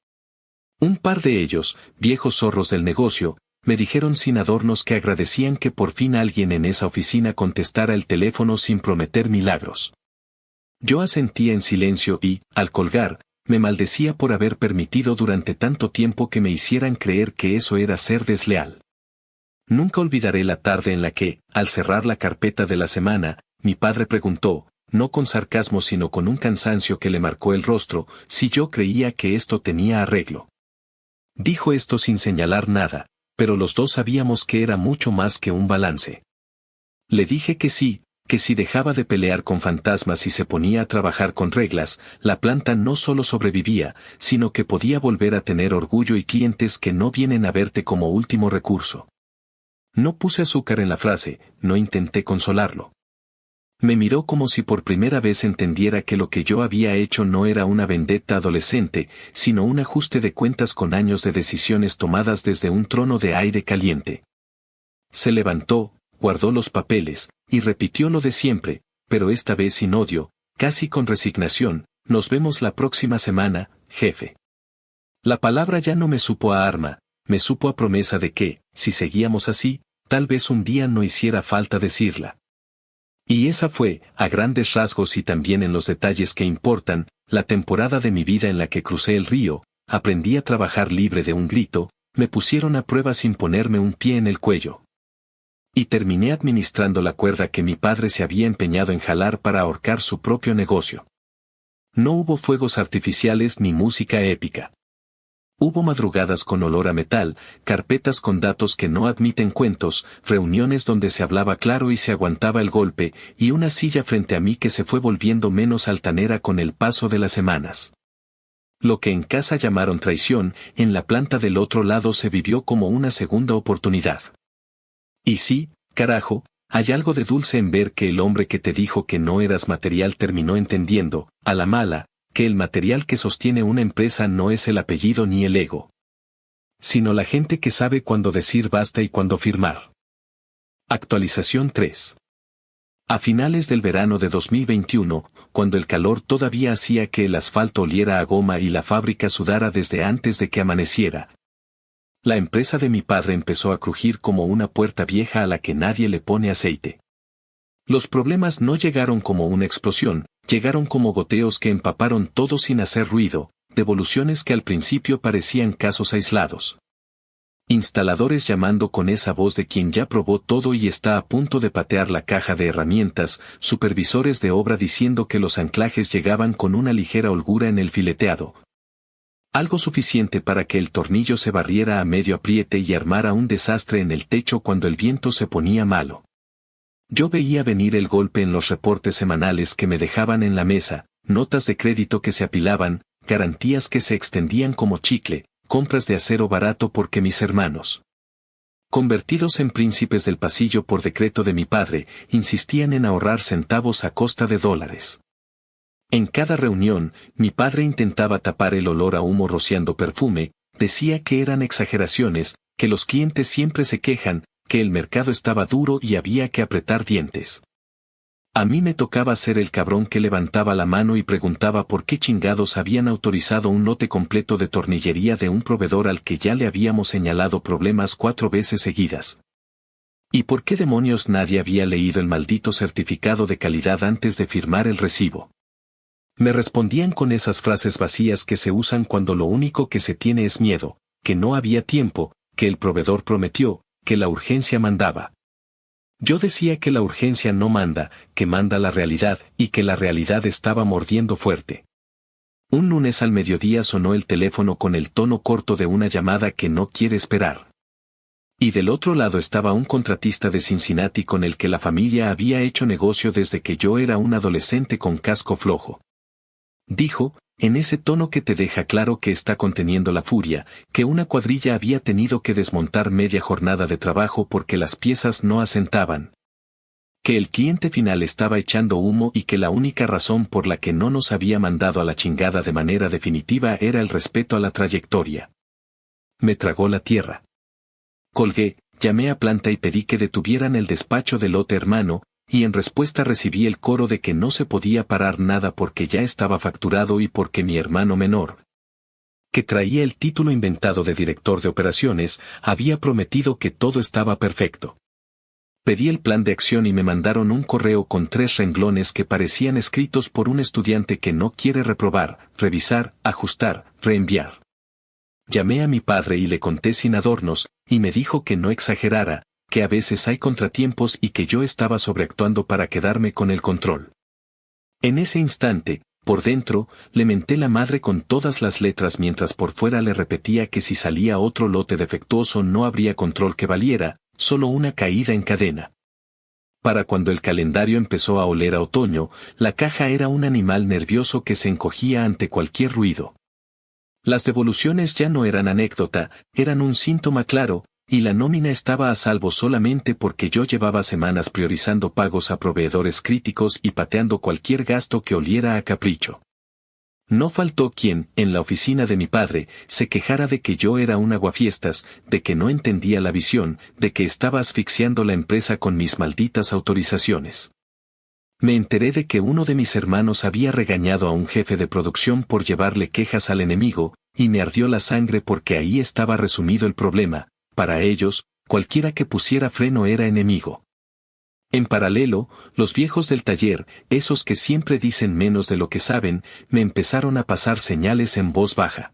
Speaker 1: Un par de ellos, viejos zorros del negocio, me dijeron sin adornos que agradecían que por fin alguien en esa oficina contestara el teléfono sin prometer milagros. Yo asentía en silencio y, al colgar, me maldecía por haber permitido durante tanto tiempo que me hicieran creer que eso era ser desleal. Nunca olvidaré la tarde en la que, al cerrar la carpeta de la semana, mi padre preguntó: no con sarcasmo sino con un cansancio que le marcó el rostro, si yo creía que esto tenía arreglo. Dijo esto sin señalar nada, pero los dos sabíamos que era mucho más que un balance. Le dije que sí, que si dejaba de pelear con fantasmas y se ponía a trabajar con reglas, la planta no solo sobrevivía, sino que podía volver a tener orgullo y clientes que no vienen a verte como último recurso. No puse azúcar en la frase, no intenté consolarlo. Me miró como si por primera vez entendiera que lo que yo había hecho no era una vendetta adolescente, sino un ajuste de cuentas con años de decisiones tomadas desde un trono de aire caliente. Se levantó, guardó los papeles, y repitió lo de siempre, pero esta vez sin odio, casi con resignación: nos vemos la próxima semana, jefe. La palabra ya no me supo a arma, me supo a promesa de que, si seguíamos así, tal vez un día no hiciera falta decirla. Y esa fue, a grandes rasgos y también en los detalles que importan, la temporada de mi vida en la que crucé el río, aprendí a trabajar libre de un grito, me pusieron a prueba sin ponerme un pie en el cuello. Y terminé administrando la cuerda que mi padre se había empeñado en jalar para ahorcar su propio negocio. No hubo fuegos artificiales ni música épica. Hubo madrugadas con olor a metal, carpetas con datos que no admiten cuentos, reuniones donde se hablaba claro y se aguantaba el golpe, y una silla frente a mí que se fue volviendo menos altanera con el paso de las semanas. Lo que en casa llamaron traición, en la planta del otro lado se vivió como una segunda oportunidad. Y sí, carajo, hay algo de dulce en ver que el hombre que te dijo que no eras material terminó entendiendo, a la mala, que el material que sostiene una empresa no es el apellido ni el ego, sino la gente que sabe cuándo decir basta y cuándo firmar. Actualización 3. A finales del verano de 2021, cuando el calor todavía hacía que el asfalto oliera a goma y la fábrica sudara desde antes de que amaneciera, la empresa de mi padre empezó a crujir como una puerta vieja a la que nadie le pone aceite. Los problemas no llegaron como una explosión, llegaron como goteos que empaparon todo sin hacer ruido, devoluciones que al principio parecían casos aislados. Instaladores llamando con esa voz de quien ya probó todo y está a punto de patear la caja de herramientas, supervisores de obra diciendo que los anclajes llegaban con una ligera holgura en el fileteado. Algo suficiente para que el tornillo se barriera a medio apriete y armara un desastre en el techo cuando el viento se ponía malo. Yo veía venir el golpe en los reportes semanales que me dejaban en la mesa, notas de crédito que se apilaban, garantías que se extendían como chicle, compras de acero barato porque mis hermanos, convertidos en príncipes del pasillo por decreto de mi padre, insistían en ahorrar centavos a costa de dólares. En cada reunión, mi padre intentaba tapar el olor a humo rociando perfume, decía que eran exageraciones, que los clientes siempre se quejan, que el mercado estaba duro y había que apretar dientes. A mí me tocaba ser el cabrón que levantaba la mano y preguntaba por qué chingados habían autorizado un lote completo de tornillería de un proveedor al que ya le habíamos señalado problemas 4 veces seguidas. ¿Y por qué demonios nadie había leído el maldito certificado de calidad antes de firmar el recibo? Me respondían con esas frases vacías que se usan cuando lo único que se tiene es miedo, que no había tiempo, que el proveedor prometió, que la urgencia mandaba. Yo decía que la urgencia no manda, que manda la realidad, y que la realidad estaba mordiendo fuerte. Un lunes al mediodía sonó el teléfono con el tono corto de una llamada que no quiere esperar. Y del otro lado estaba un contratista de Cincinnati con el que la familia había hecho negocio desde que yo era un adolescente con casco flojo. Dijo, en ese tono que te deja claro que está conteniendo la furia, que una cuadrilla había tenido que desmontar media jornada de trabajo porque las piezas no asentaban. Que el cliente final estaba echando humo y que la única razón por la que no nos había mandado a la chingada de manera definitiva era el respeto a la trayectoria. Me tragó la tierra. Colgué, llamé a planta y pedí que detuvieran el despacho del lote hermano, y en respuesta recibí el coro de que no se podía parar nada porque ya estaba facturado y porque mi hermano menor, que traía el título inventado de director de operaciones, había prometido que todo estaba perfecto. Pedí el plan de acción y me mandaron un correo con 3 renglones que parecían escritos por un estudiante que no quiere reprobar, revisar, ajustar, reenviar. Llamé a mi padre y le conté sin adornos, y me dijo que no exagerara, que a veces hay contratiempos y que yo estaba sobreactuando para quedarme con el control. En ese instante, por dentro, le menté la madre con todas las letras mientras por fuera le repetía que si salía otro lote defectuoso no habría control que valiera, solo una caída en cadena. Para cuando el calendario empezó a oler a otoño, la caja era un animal nervioso que se encogía ante cualquier ruido. Las devoluciones ya no eran anécdota, eran un síntoma claro, y la nómina estaba a salvo solamente porque yo llevaba semanas priorizando pagos a proveedores críticos y pateando cualquier gasto que oliera a capricho. No faltó quien, en la oficina de mi padre, se quejara de que yo era un aguafiestas, de que no entendía la visión, de que estaba asfixiando la empresa con mis malditas autorizaciones. Me enteré de que uno de mis hermanos había regañado a un jefe de producción por llevarle quejas al enemigo, y me ardió la sangre porque ahí estaba resumido el problema. Para ellos, cualquiera que pusiera freno era enemigo. En paralelo, los viejos del taller, esos que siempre dicen menos de lo que saben, me empezaron a pasar señales en voz baja.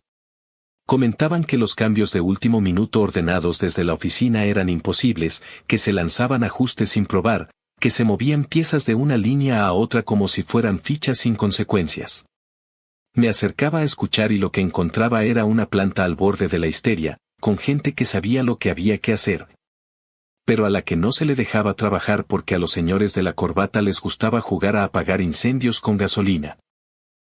Speaker 1: Comentaban que los cambios de último minuto ordenados desde la oficina eran imposibles, que se lanzaban ajustes sin probar, que se movían piezas de una línea a otra como si fueran fichas sin consecuencias. Me acercaba a escuchar y lo que encontraba era una planta al borde de la histeria, con gente que sabía lo que había que hacer, pero a la que no se le dejaba trabajar porque a los señores de la corbata les gustaba jugar a apagar incendios con gasolina.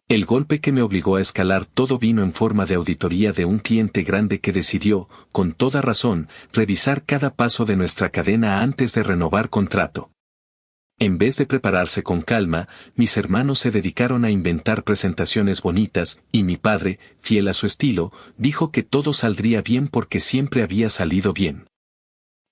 Speaker 1: El golpe que me obligó a escalar todo vino en forma de auditoría de un cliente grande que decidió, con toda razón, revisar cada paso de nuestra cadena antes de renovar contrato. En vez de prepararse con calma, mis hermanos se dedicaron a inventar presentaciones bonitas, y mi padre, fiel a su estilo, dijo que todo saldría bien porque siempre había salido bien.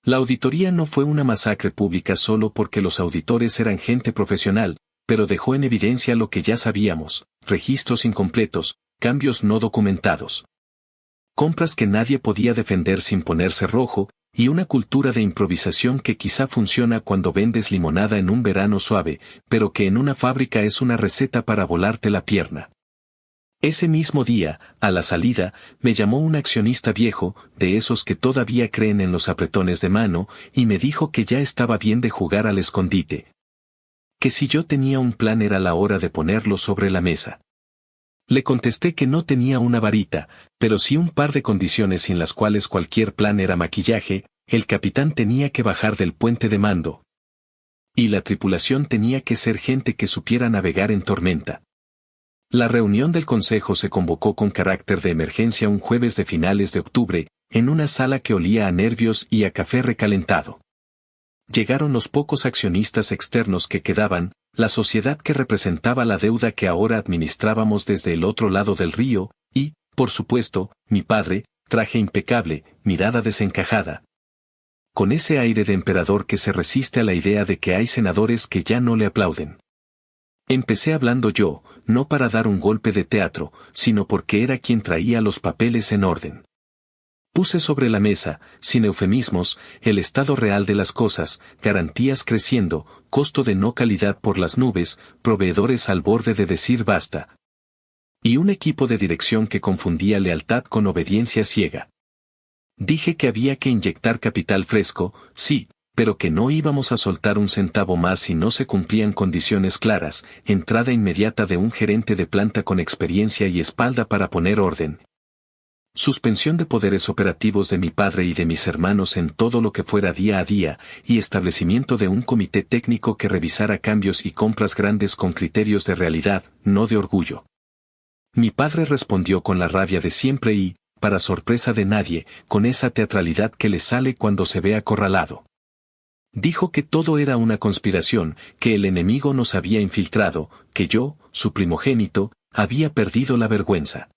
Speaker 1: La auditoría no fue una masacre pública solo porque los auditores eran gente profesional, pero dejó en evidencia lo que ya sabíamos: registros incompletos, cambios no documentados, compras que nadie podía defender sin ponerse rojo, y una cultura de improvisación que quizá funciona cuando vendes limonada en un verano suave, pero que en una fábrica es una receta para volarte la pierna. Ese mismo día, a la salida, me llamó un accionista viejo, de esos que todavía creen en los apretones de mano, y me dijo que ya estaba bien de jugar al escondite. Que si yo tenía un plan era la hora de ponerlo sobre la mesa. Le contesté que no tenía una varita, pero sí un par de condiciones sin las cuales cualquier plan era maquillaje: el capitán tenía que bajar del puente de mando, y la tripulación tenía que ser gente que supiera navegar en tormenta. La reunión del consejo se convocó con carácter de emergencia un jueves de finales de octubre, en una sala que olía a nervios y a café recalentado. Llegaron los pocos accionistas externos que quedaban, la sociedad que representaba la deuda que ahora administrábamos desde el otro lado del río, y, por supuesto, mi padre, traje impecable, mirada desencajada, con ese aire de emperador que se resiste a la idea de que hay senadores que ya no le aplauden. Empecé hablando yo, no para dar un golpe de teatro, sino porque era quien traía los papeles en orden. Puse sobre la mesa, sin eufemismos, el estado real de las cosas: garantías creciendo, costo de no calidad por las nubes, proveedores al borde de decir basta. Y un equipo de dirección que confundía lealtad con obediencia ciega. Dije que había que inyectar capital fresco, sí, pero que no íbamos a soltar un centavo más si no se cumplían condiciones claras: entrada inmediata de un gerente de planta con experiencia y espalda para poner orden, suspensión de poderes operativos de mi padre y de mis hermanos en todo lo que fuera día a día, y establecimiento de un comité técnico que revisara cambios y compras grandes con criterios de realidad, no de orgullo. Mi padre respondió con la rabia de siempre y, para sorpresa de nadie, con esa teatralidad que le sale cuando se ve acorralado. Dijo que todo era una conspiración, que el enemigo nos había infiltrado, que yo, su primogénito, había perdido la vergüenza.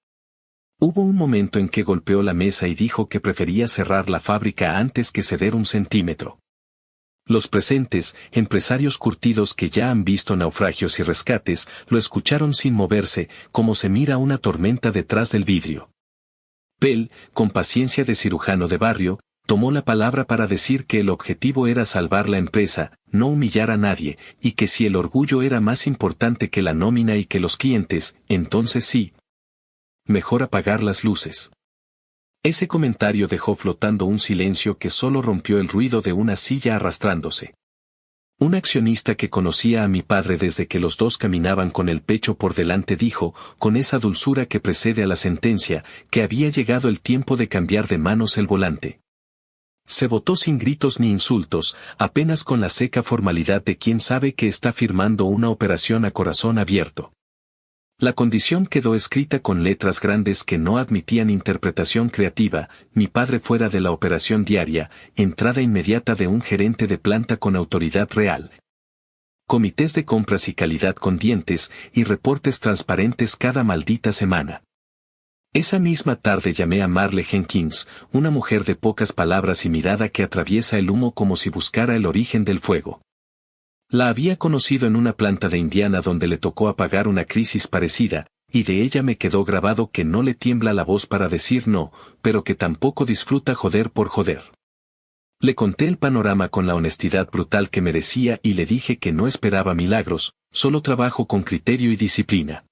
Speaker 1: Hubo un momento en que golpeó la mesa y dijo que prefería cerrar la fábrica antes que ceder un centímetro. Los presentes, empresarios curtidos que ya han visto naufragios y rescates, lo escucharon sin moverse, como se mira una tormenta detrás del vidrio. Pell, con paciencia de cirujano de barrio, tomó la palabra para decir que el objetivo era salvar la empresa, no humillar a nadie, y que si el orgullo era más importante que la nómina y que los clientes, entonces sí, mejor apagar las luces. Ese comentario dejó flotando un silencio que solo rompió el ruido de una silla arrastrándose. Un accionista que conocía a mi padre desde que los dos caminaban con el pecho por delante dijo, con esa dulzura que precede a la sentencia, que había llegado el tiempo de cambiar de manos el volante. Se votó sin gritos ni insultos, apenas con la seca formalidad de quien sabe que está firmando una operación a corazón abierto. La condición quedó escrita con letras grandes que no admitían interpretación creativa, mi padre fuera de la operación diaria, entrada inmediata de un gerente de planta con autoridad real. Comités de compras y calidad con dientes y reportes transparentes cada maldita semana. Esa misma tarde llamé a Marle Jenkins, una mujer de pocas palabras y mirada que atraviesa el humo como si buscara el origen del fuego. La había conocido en una planta de Indiana donde le tocó apagar una crisis parecida, y de ella me quedó grabado que no le tiembla la voz para decir no, pero que tampoco disfruta joder por joder. Le conté el panorama con la honestidad brutal que merecía y le dije que no esperaba milagros, solo trabajo con criterio y disciplina.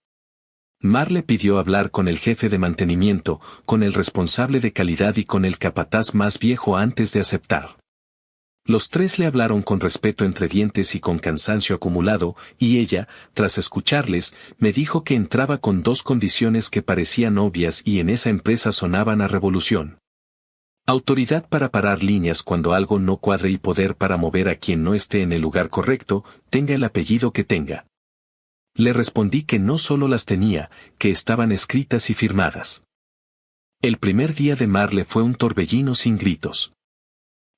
Speaker 1: Marle pidió hablar con el jefe de mantenimiento, con el responsable de calidad y con el capataz más viejo antes de aceptar. Los tres le hablaron con respeto entre dientes y con cansancio acumulado, y ella, tras escucharles, me dijo que entraba con dos condiciones que parecían obvias y en esa empresa sonaban a revolución. Autoridad para parar líneas cuando algo no cuadre y poder para mover a quien no esté en el lugar correcto, tenga el apellido que tenga. Le respondí que no solo las tenía, que estaban escritas y firmadas. El primer día de Marle fue un torbellino sin gritos.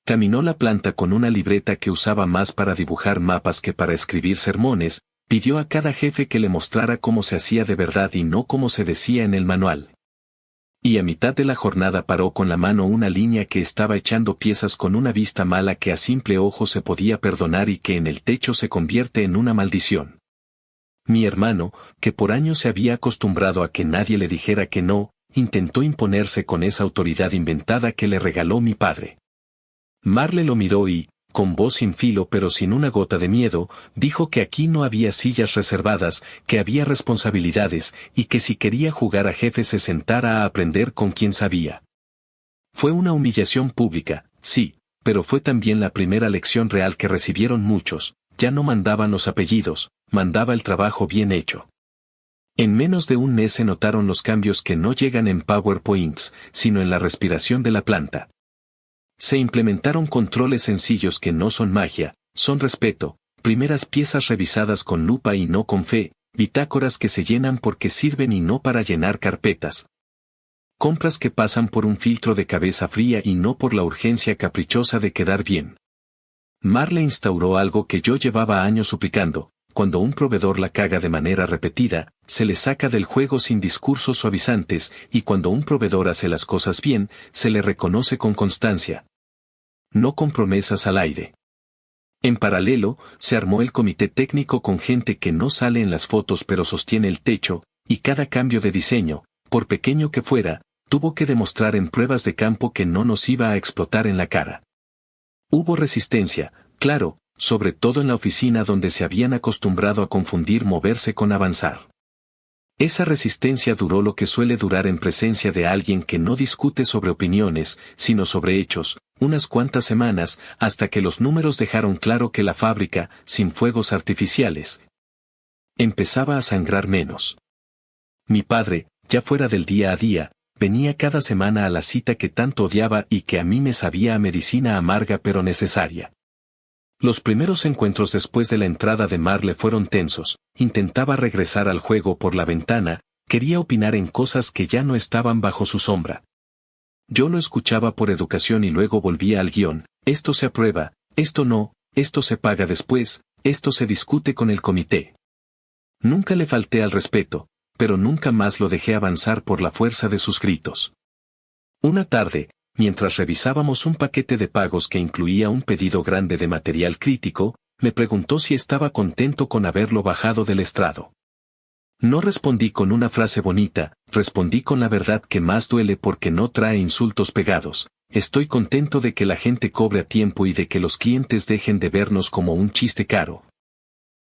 Speaker 1: Caminó la planta con una libreta que usaba más para dibujar mapas que para escribir sermones, pidió a cada jefe que le mostrara cómo se hacía de verdad y no cómo se decía en el manual. Y a mitad de la jornada paró con la mano una línea que estaba echando piezas con una vista mala que a simple ojo se podía perdonar y que en el techo se convierte en una maldición. Mi hermano, que por años se había acostumbrado a que nadie le dijera que no, intentó imponerse con esa autoridad inventada que le regaló mi padre. Marle lo miró y, con voz sin filo pero sin una gota de miedo, dijo que aquí no había sillas reservadas, que había responsabilidades, y que si quería jugar a jefe se sentara a aprender con quien sabía. Fue una humillación pública, sí, pero fue también la primera lección real que recibieron muchos, ya no mandaban los apellidos, mandaba el trabajo bien hecho. En menos de un mes se notaron los cambios que no llegan en PowerPoints, sino en la respiración de la planta. Se implementaron controles sencillos que no son magia, son respeto, primeras piezas revisadas con lupa y no con fe, bitácoras que se llenan porque sirven y no para llenar carpetas. Compras que pasan por un filtro de cabeza fría y no por la urgencia caprichosa de quedar bien. Marle instauró algo que yo llevaba años suplicando: cuando un proveedor la caga de manera repetida, se le saca del juego sin discursos suavizantes, y cuando un proveedor hace las cosas bien, se le reconoce con constancia. No con promesas al aire. En paralelo, se armó el comité técnico con gente que no sale en las fotos pero sostiene el techo, y cada cambio de diseño, por pequeño que fuera, tuvo que demostrar en pruebas de campo que no nos iba a explotar en la cara. Hubo resistencia, claro, sobre todo en la oficina donde se habían acostumbrado a confundir moverse con avanzar. Esa resistencia duró lo que suele durar en presencia de alguien que no discute sobre opiniones, sino sobre hechos, unas cuantas semanas, hasta que los números dejaron claro que la fábrica, sin fuegos artificiales, empezaba a sangrar menos. Mi padre, ya fuera del día a día, venía cada semana a la cita que tanto odiaba y que a mí me sabía a medicina amarga pero necesaria. Los primeros encuentros después de la entrada de Marle fueron tensos, intentaba regresar al juego por la ventana, quería opinar en cosas que ya no estaban bajo su sombra. Yo lo escuchaba por educación y luego volvía al guión: esto se aprueba, esto no, esto se paga después, esto se discute con el comité. Nunca le falté al respeto, pero nunca más lo dejé avanzar por la fuerza de sus gritos. Una tarde, mientras revisábamos un paquete de pagos que incluía un pedido grande de material crítico, me preguntó si estaba contento con haberlo bajado del estrado. No respondí con una frase bonita, respondí con la verdad que más duele porque no trae insultos pegados: estoy contento de que la gente cobre a tiempo y de que los clientes dejen de vernos como un chiste caro.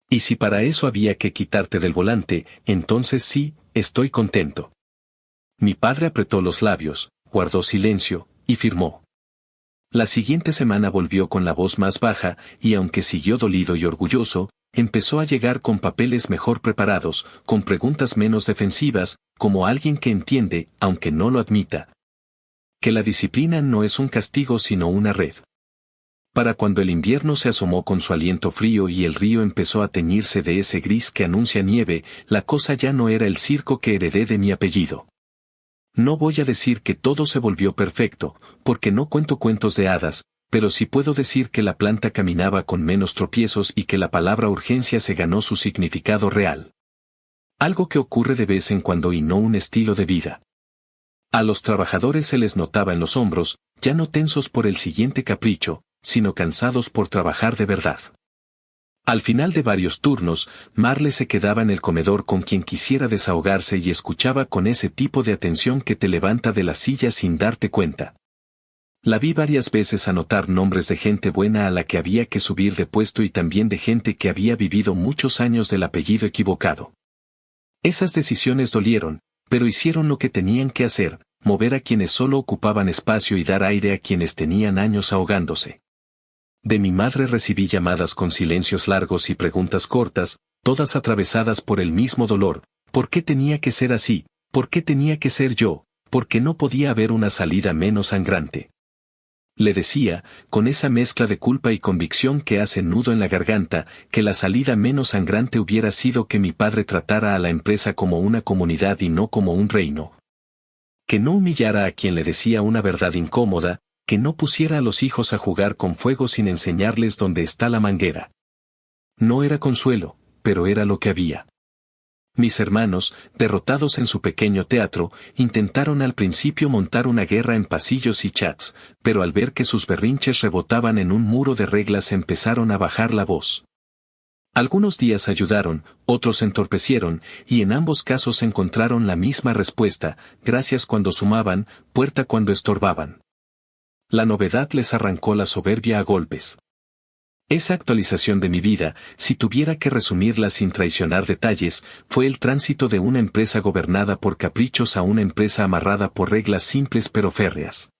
Speaker 1: Y si para eso había que quitarte del volante, entonces sí, estoy contento. Mi padre apretó los labios, guardó silencio, y firmó. La siguiente semana volvió con la voz más baja, y aunque siguió dolido y orgulloso, empezó a llegar con papeles mejor preparados, con preguntas menos defensivas, como alguien que entiende, aunque no lo admita, que la disciplina no es un castigo sino una red. Para cuando el invierno se asomó con su aliento frío y el río empezó a teñirse de ese gris que anuncia nieve, la cosa ya no era el circo que heredé de mi apellido. No voy a decir que todo se volvió perfecto, porque no cuento cuentos de hadas, pero sí puedo decir que la planta caminaba con menos tropiezos y que la palabra urgencia se ganó su significado real. Algo que ocurre de vez en cuando y no un estilo de vida. A los trabajadores se les notaba en los hombros, ya no tensos por el siguiente capricho, sino cansados por trabajar de verdad. Al final de varios turnos, Marle se quedaba en el comedor con quien quisiera desahogarse y escuchaba con ese tipo de atención que te levanta de la silla sin darte cuenta. La vi varias veces anotar nombres de gente buena a la que había que subir de puesto y también de gente que había vivido muchos años del apellido equivocado. Esas decisiones dolieron, pero hicieron lo que tenían que hacer, mover a quienes solo ocupaban espacio y dar aire a quienes tenían años ahogándose. De mi madre recibí llamadas con silencios largos y preguntas cortas, todas atravesadas por el mismo dolor. ¿Por qué tenía que ser así? ¿Por qué tenía que ser yo? ¿Por qué no podía haber una salida menos sangrante? Le decía, con esa mezcla de culpa y convicción que hace nudo en la garganta, que la salida menos sangrante hubiera sido que mi padre tratara a la empresa como una comunidad y no como un reino. Que no humillara a quien le decía una verdad incómoda, que no pusiera a los hijos a jugar con fuego sin enseñarles dónde está la manguera. No era consuelo, pero era lo que había. Mis hermanos, derrotados en su pequeño teatro, intentaron al principio montar una guerra en pasillos y chats, pero al ver que sus berrinches rebotaban en un muro de reglas empezaron a bajar la voz. Algunos días ayudaron, otros entorpecieron, y en ambos casos encontraron la misma respuesta, gracias cuando sumaban, puerta cuando estorbaban. La novedad les arrancó la soberbia a golpes. Esa actualización de mi vida, si tuviera que resumirla sin traicionar detalles, fue el tránsito de una empresa gobernada por caprichos a una empresa amarrada por reglas simples pero férreas.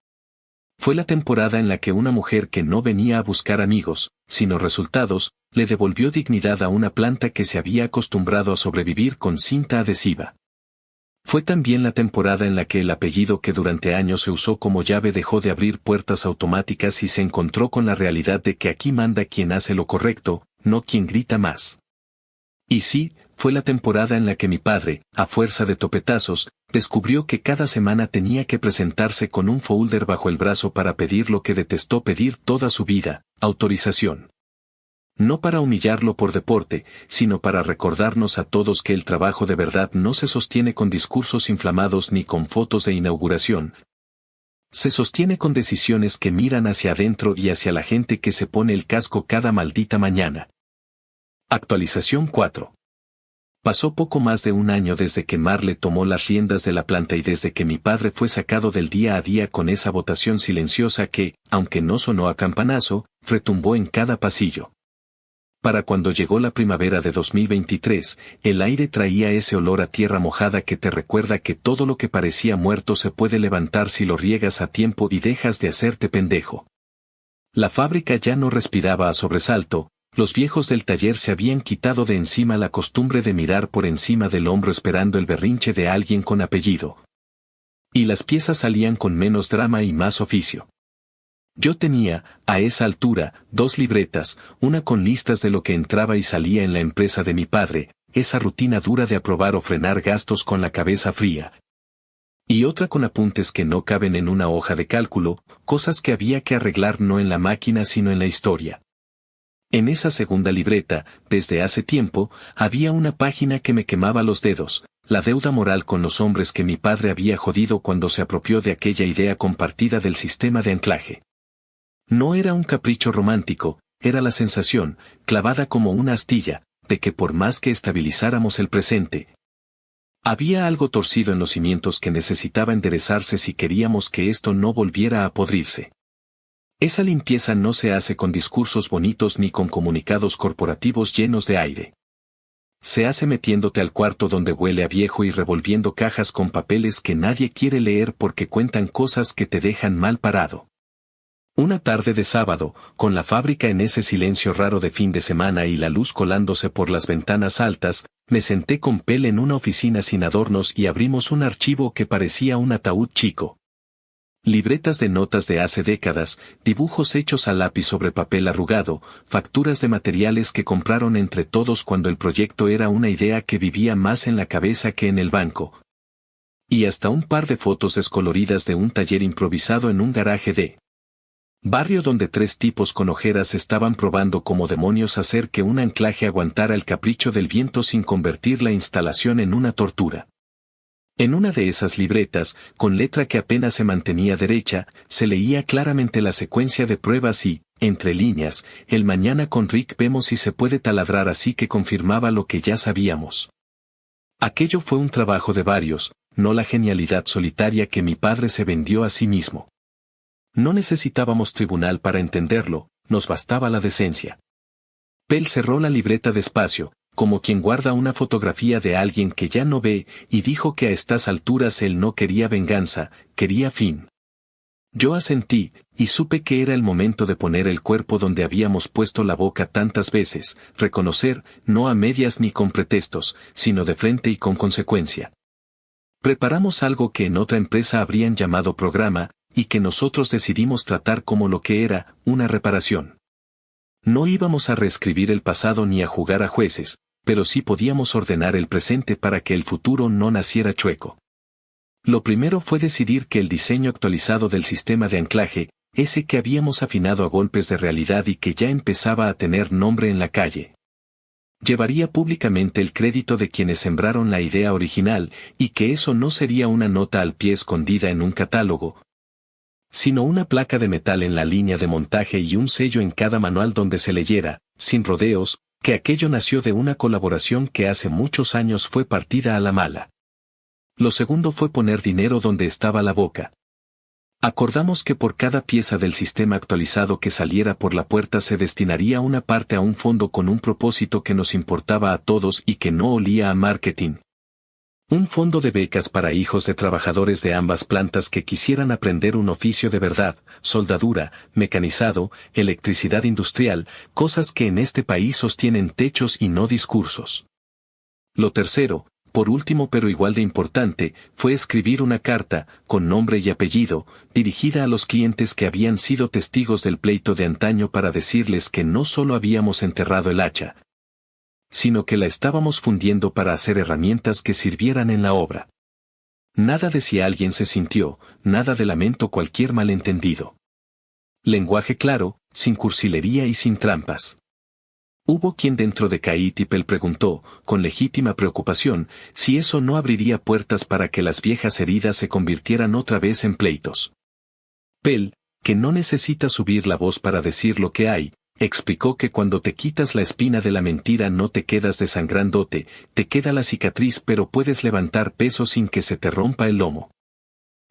Speaker 1: Fue la temporada en la que una mujer que no venía a buscar amigos, sino resultados, le devolvió dignidad a una planta que se había acostumbrado a sobrevivir con cinta adhesiva. Fue también la temporada en la que el apellido que durante años se usó como llave dejó de abrir puertas automáticas y se encontró con la realidad de que aquí manda quien hace lo correcto, no quien grita más. Y sí, fue la temporada en la que mi padre, a fuerza de topetazos, descubrió que cada semana tenía que presentarse con un folder bajo el brazo para pedir lo que detestó pedir toda su vida, autorización. No para humillarlo por deporte, sino para recordarnos a todos que el trabajo de verdad no se sostiene con discursos inflamados ni con fotos de inauguración. Se sostiene con decisiones que miran hacia adentro y hacia la gente que se pone el casco cada maldita mañana. Actualización 4. Pasó poco más de un año desde que Marle tomó las riendas de la planta y desde que mi padre fue sacado del día a día con esa votación silenciosa que, aunque no sonó a campanazo, retumbó en cada pasillo. Para cuando llegó la primavera de 2023, el aire traía ese olor a tierra mojada que te recuerda que todo lo que parecía muerto se puede levantar si lo riegas a tiempo y dejas de hacerte pendejo. La fábrica ya no respiraba a sobresalto, los viejos del taller se habían quitado de encima la costumbre de mirar por encima del hombro esperando el berrinche de alguien con apellido. Y las piezas salían con menos drama y más oficio. Yo tenía, a esa altura, 2 libretas, una con listas de lo que entraba y salía en la empresa de mi padre, esa rutina dura de aprobar o frenar gastos con la cabeza fría. Y otra con apuntes que no caben en una hoja de cálculo, cosas que había que arreglar no en la máquina sino en la historia. En esa segunda libreta, desde hace tiempo, había una página que me quemaba los dedos, la deuda moral con los hombres que mi padre había jodido cuando se apropió de aquella idea compartida del sistema de anclaje. No era un capricho romántico, era la sensación, clavada como una astilla, de que por más que estabilizáramos el presente, había algo torcido en los cimientos que necesitaba enderezarse si queríamos que esto no volviera a podrirse. Esa limpieza no se hace con discursos bonitos ni con comunicados corporativos llenos de aire. Se hace metiéndote al cuarto donde huele a viejo y revolviendo cajas con papeles que nadie quiere leer porque cuentan cosas que te dejan mal parado. Una tarde de sábado, con la fábrica en ese silencio raro de fin de semana y la luz colándose por las ventanas altas, me senté con Pel en una oficina sin adornos y abrimos un archivo que parecía un ataúd chico. Libretas de notas de hace décadas, dibujos hechos a lápiz sobre papel arrugado, facturas de materiales que compraron entre todos cuando el proyecto era una idea que vivía más en la cabeza que en el banco. Y hasta un par de fotos descoloridas de un taller improvisado en un garaje de barrio donde 3 tipos con ojeras estaban probando como demonios hacer que un anclaje aguantara el capricho del viento sin convertir la instalación en una tortura. En una de esas libretas, con letra que apenas se mantenía derecha, se leía claramente la secuencia de pruebas y, entre líneas, el mañana con Rick vemos si se puede taladrar, así que confirmaba lo que ya sabíamos. Aquello fue un trabajo de varios, no la genialidad solitaria que mi padre se vendió a sí mismo. No necesitábamos tribunal para entenderlo, nos bastaba la decencia. Pel cerró la libreta despacio, como quien guarda una fotografía de alguien que ya no ve, y dijo que a estas alturas él no quería venganza, quería fin. Yo asentí, y supe que era el momento de poner el cuerpo donde habíamos puesto la boca tantas veces, reconocer, no a medias ni con pretextos, sino de frente y con consecuencia. Preparamos algo que en otra empresa habrían llamado programa, y que nosotros decidimos tratar como lo que era, una reparación. No íbamos a reescribir el pasado ni a jugar a jueces, pero sí podíamos ordenar el presente para que el futuro no naciera chueco. Lo primero fue decidir que el diseño actualizado del sistema de anclaje, ese que habíamos afinado a golpes de realidad y que ya empezaba a tener nombre en la calle, llevaría públicamente el crédito de quienes sembraron la idea original, y que eso no sería una nota al pie escondida en un catálogo, sino una placa de metal en la línea de montaje y un sello en cada manual donde se leyera, sin rodeos, que aquello nació de una colaboración que hace muchos años fue partida a la mala. Lo segundo fue poner dinero donde estaba la boca. Acordamos que por cada pieza del sistema actualizado que saliera por la puerta se destinaría una parte a un fondo con un propósito que nos importaba a todos y que no olía a marketing. Un fondo de becas para hijos de trabajadores de ambas plantas que quisieran aprender un oficio de verdad, soldadura, mecanizado, electricidad industrial, cosas que en este país sostienen techos y no discursos. Lo tercero, por último pero igual de importante, fue escribir una carta, con nombre y apellido, dirigida a los clientes que habían sido testigos del pleito de antaño para decirles que no solo habíamos enterrado el hacha, sino que la estábamos fundiendo para hacer herramientas que sirvieran en la obra. Nada de si alguien se sintió, nada de lamento cualquier malentendido. Lenguaje claro, sin cursilería y sin trampas. Hubo quien dentro de Caitipel preguntó, con legítima preocupación, si eso no abriría puertas para que las viejas heridas se convirtieran otra vez en pleitos. Pel, que no necesita subir la voz para decir lo que hay, explicó que cuando te quitas la espina de la mentira no te quedas desangrándote, te queda la cicatriz pero puedes levantar peso sin que se te rompa el lomo.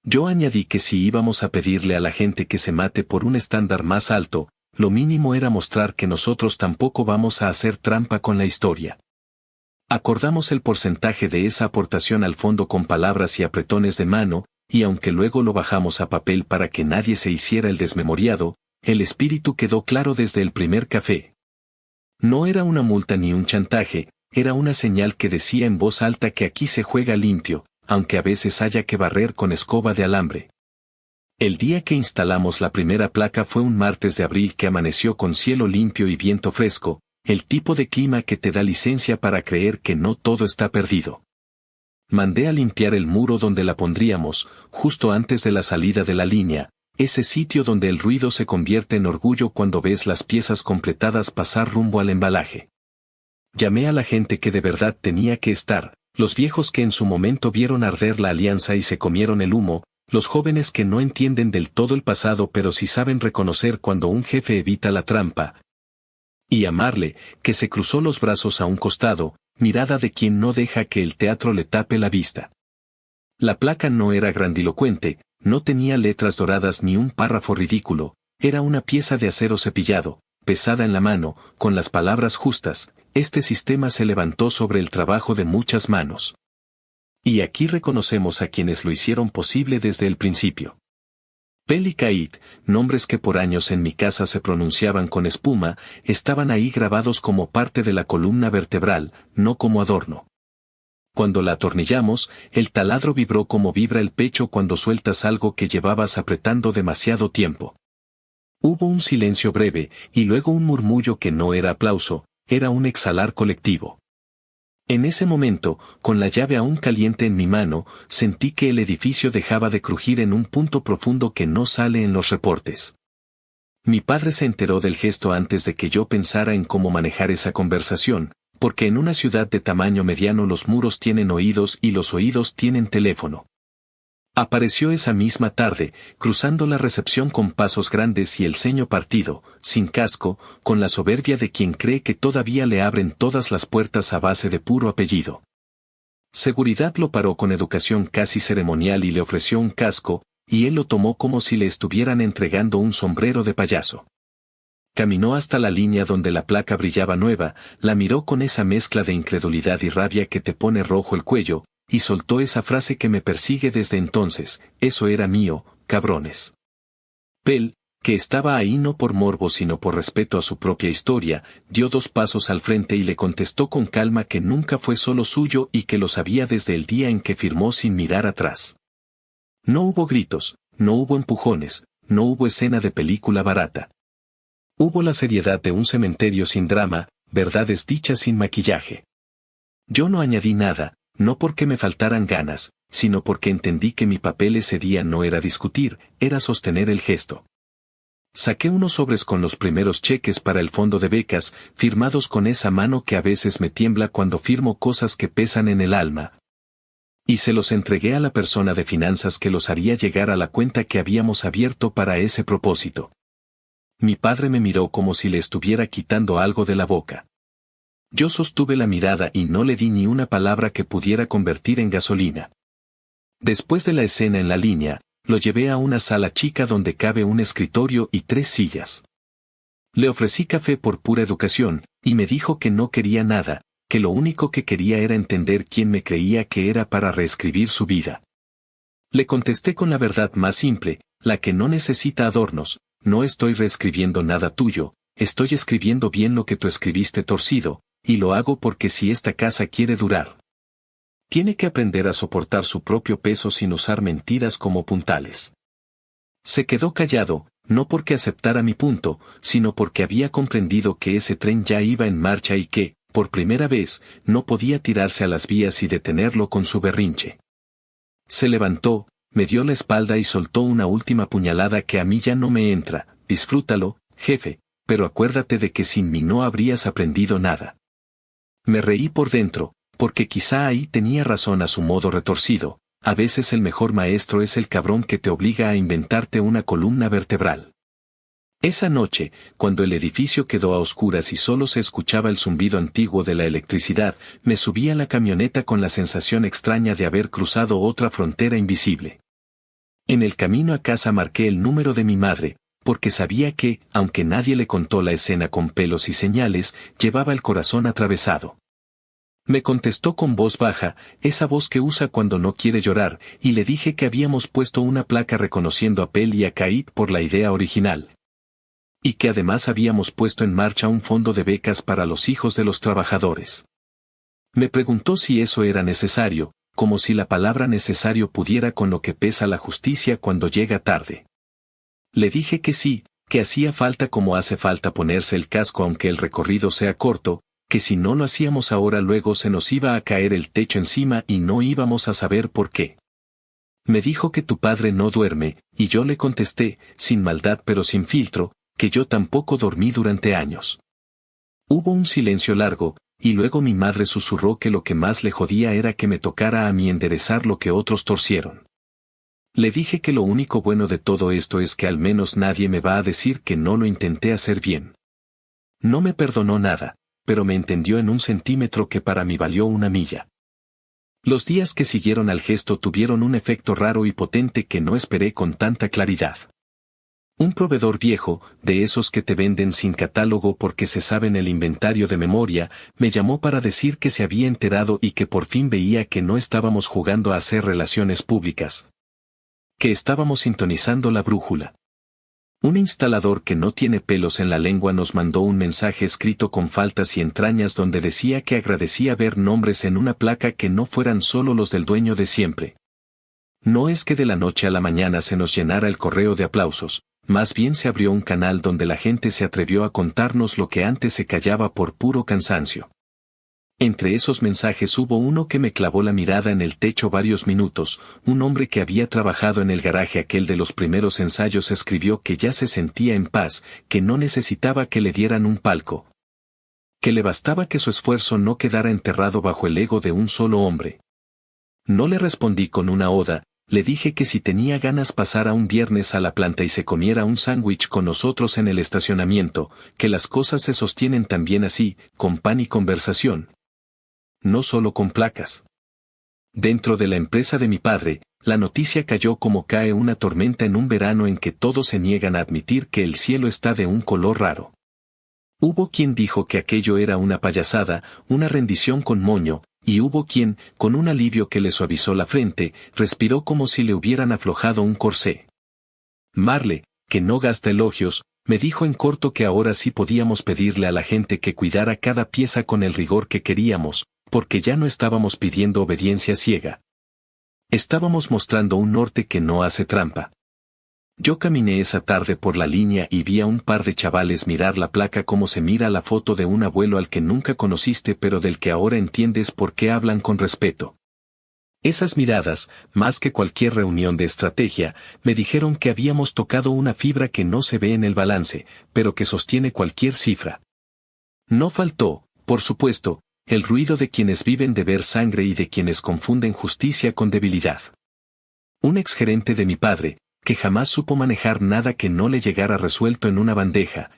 Speaker 1: Yo añadí que si íbamos a pedirle a la gente que se mate por un estándar más alto, lo mínimo era mostrar que nosotros tampoco vamos a hacer trampa con la historia. Acordamos el porcentaje de esa aportación al fondo con palabras y apretones de mano, y aunque luego lo bajamos a papel para que nadie se hiciera el desmemoriado, el espíritu quedó claro desde el primer café. No era una multa ni un chantaje, era una señal que decía en voz alta que aquí se juega limpio, aunque a veces haya que barrer con escoba de alambre. El día que instalamos la primera placa fue un martes de abril que amaneció con cielo limpio y viento fresco, el tipo de clima que te da licencia para creer que no todo está perdido. Mandé a limpiar el muro donde la pondríamos, justo antes de la salida de la línea, ese sitio donde el ruido se convierte en orgullo cuando ves las piezas completadas pasar rumbo al embalaje. Llamé a la gente que de verdad tenía que estar, los viejos que en su momento vieron arder la alianza y se comieron el humo, los jóvenes que no entienden del todo el pasado pero sí saben reconocer cuando un jefe evita la trampa. Y a Marle, que se cruzó los brazos a un costado, mirada de quien no deja que el teatro le tape la vista. La placa no era grandilocuente, no tenía letras doradas ni un párrafo ridículo, era una pieza de acero cepillado, pesada en la mano, con las palabras justas, este sistema se levantó sobre el trabajo de muchas manos. Y aquí reconocemos a quienes lo hicieron posible desde el principio. Pel y Kate, nombres que por años en mi casa se pronunciaban con espuma, estaban ahí grabados como parte de la columna vertebral, no como adorno. Cuando la atornillamos, el taladro vibró como vibra el pecho cuando sueltas algo que llevabas apretando demasiado tiempo. Hubo un silencio breve, y luego un murmullo que no era aplauso, era un exhalar colectivo. En ese momento, con la llave aún caliente en mi mano, sentí que el edificio dejaba de crujir en un punto profundo que no sale en los reportes. Mi padre se enteró del gesto antes de que yo pensara en cómo manejar esa conversación, porque en una ciudad de tamaño mediano los muros tienen oídos y los oídos tienen teléfono. Apareció esa misma tarde, cruzando la recepción con pasos grandes y el ceño partido, sin casco, con la soberbia de quien cree que todavía le abren todas las puertas a base de puro apellido. Seguridad lo paró con educación casi ceremonial y le ofreció un casco, y él lo tomó como si le estuvieran entregando un sombrero de payaso. Caminó hasta la línea donde la placa brillaba nueva, la miró con esa mezcla de incredulidad y rabia que te pone rojo el cuello, y soltó esa frase que me persigue desde entonces: eso era mío, cabrones. Pel, que estaba ahí no por morbo sino por respeto a su propia historia, dio 2 pasos al frente y le contestó con calma que nunca fue solo suyo y que lo sabía desde el día en que firmó sin mirar atrás. No hubo gritos, no hubo empujones, no hubo escena de película barata. Hubo la seriedad de un cementerio sin drama, verdades dichas sin maquillaje. Yo no añadí nada, no porque me faltaran ganas, sino porque entendí que mi papel ese día no era discutir, era sostener el gesto. Saqué unos sobres con los primeros cheques para el fondo de becas, firmados con esa mano que a veces me tiembla cuando firmo cosas que pesan en el alma. Y se los entregué a la persona de finanzas que los haría llegar a la cuenta que habíamos abierto para ese propósito. Mi padre me miró como si le estuviera quitando algo de la boca. Yo sostuve la mirada y no le di ni una palabra que pudiera convertir en gasolina. Después de la escena en la línea, lo llevé a una sala chica donde cabe un escritorio y 3 sillas. Le ofrecí café por pura educación, y me dijo que no quería nada, que lo único que quería era entender quién me creía que era para reescribir su vida. Le contesté con la verdad más simple, la que no necesita adornos: no estoy reescribiendo nada tuyo, estoy escribiendo bien lo que tú escribiste torcido, y lo hago porque si esta casa quiere durar, tiene que aprender a soportar su propio peso sin usar mentiras como puntales. Se quedó callado, no porque aceptara mi punto, sino porque había comprendido que ese tren ya iba en marcha y que, por primera vez, no podía tirarse a las vías y detenerlo con su berrinche. Se levantó, me dio la espalda y soltó una última puñalada que a mí ya no me entra: disfrútalo, jefe, pero acuérdate de que sin mí no habrías aprendido nada. Me reí por dentro, porque quizá ahí tenía razón a su modo retorcido: a veces el mejor maestro es el cabrón que te obliga a inventarte una columna vertebral. Esa noche, cuando el edificio quedó a oscuras y solo se escuchaba el zumbido antiguo de la electricidad, me subí a la camioneta con la sensación extraña de haber cruzado otra frontera invisible. En el camino a casa marqué el número de mi madre, porque sabía que, aunque nadie le contó la escena con pelos y señales, llevaba el corazón atravesado. Me contestó con voz baja, esa voz que usa cuando no quiere llorar, y le dije que habíamos puesto una placa reconociendo a Pel y a Kate por la idea original. Y que además habíamos puesto en marcha un fondo de becas para los hijos de los trabajadores. Me preguntó si eso era necesario, como si la palabra necesario pudiera con lo que pesa la justicia cuando llega tarde. Le dije que sí, que hacía falta como hace falta ponerse el casco aunque el recorrido sea corto, que si no lo hacíamos ahora luego se nos iba a caer el techo encima y no íbamos a saber por qué. Me dijo que tu padre no duerme, y yo le contesté, sin maldad pero sin filtro, que yo tampoco dormí durante años. Hubo un silencio largo, y luego mi madre susurró que lo que más le jodía era que me tocara a mí enderezar lo que otros torcieron. Le dije que lo único bueno de todo esto es que al menos nadie me va a decir que no lo intenté hacer bien. No me perdonó nada, pero me entendió en un centímetro que para mí valió una milla. Los días que siguieron al gesto tuvieron un efecto raro y potente que no esperé con tanta claridad. Un proveedor viejo, de esos que te venden sin catálogo porque se saben el inventario de memoria, me llamó para decir que se había enterado y que por fin veía que no estábamos jugando a hacer relaciones públicas. que estábamos sintonizando la brújula. Un instalador que no tiene pelos en la lengua nos mandó un mensaje escrito con faltas y entrañas donde decía que agradecía ver nombres en una placa que no fueran solo los del dueño de siempre. No es que de la noche a la mañana se nos llenara el correo de aplausos, más bien se abrió un canal donde la gente se atrevió a contarnos lo que antes se callaba por puro cansancio. Entre esos mensajes hubo uno que me clavó la mirada en el techo varios minutos. Un hombre que había trabajado en el garaje aquel de los primeros ensayos escribió que ya se sentía en paz, que no necesitaba que le dieran un palco, que le bastaba que su esfuerzo no quedara enterrado bajo el ego de un solo hombre. No le respondí con una oda, le dije que si tenía ganas pasara un viernes a la planta y se comiera un sándwich con nosotros en el estacionamiento, que las cosas se sostienen también así, con pan y conversación. No solo con placas. Dentro de la empresa de mi padre, la noticia cayó como cae una tormenta en un verano en que todos se niegan a admitir que el cielo está de un color raro. Hubo quien dijo que aquello era una payasada, una rendición con moño, y hubo quien, con un alivio que le suavizó la frente, respiró como si le hubieran aflojado un corsé. Marle, que no gasta elogios, me dijo en corto que ahora sí podíamos pedirle a la gente que cuidara cada pieza con el rigor que queríamos, porque ya no estábamos pidiendo obediencia ciega. Estábamos mostrando un norte que no hace trampa. Yo caminé esa tarde por la línea y vi a un par de chavales mirar la placa como se mira la foto de un abuelo al que nunca conociste pero del que ahora entiendes por qué hablan con respeto. Esas miradas, más que cualquier reunión de estrategia, me dijeron que habíamos tocado una fibra que no se ve en el balance, pero que sostiene cualquier cifra. No faltó, por supuesto, el ruido de quienes viven de ver sangre y de quienes confunden justicia con debilidad. Un exgerente de mi padre, que jamás supo manejar nada que no le llegara resuelto en una bandeja,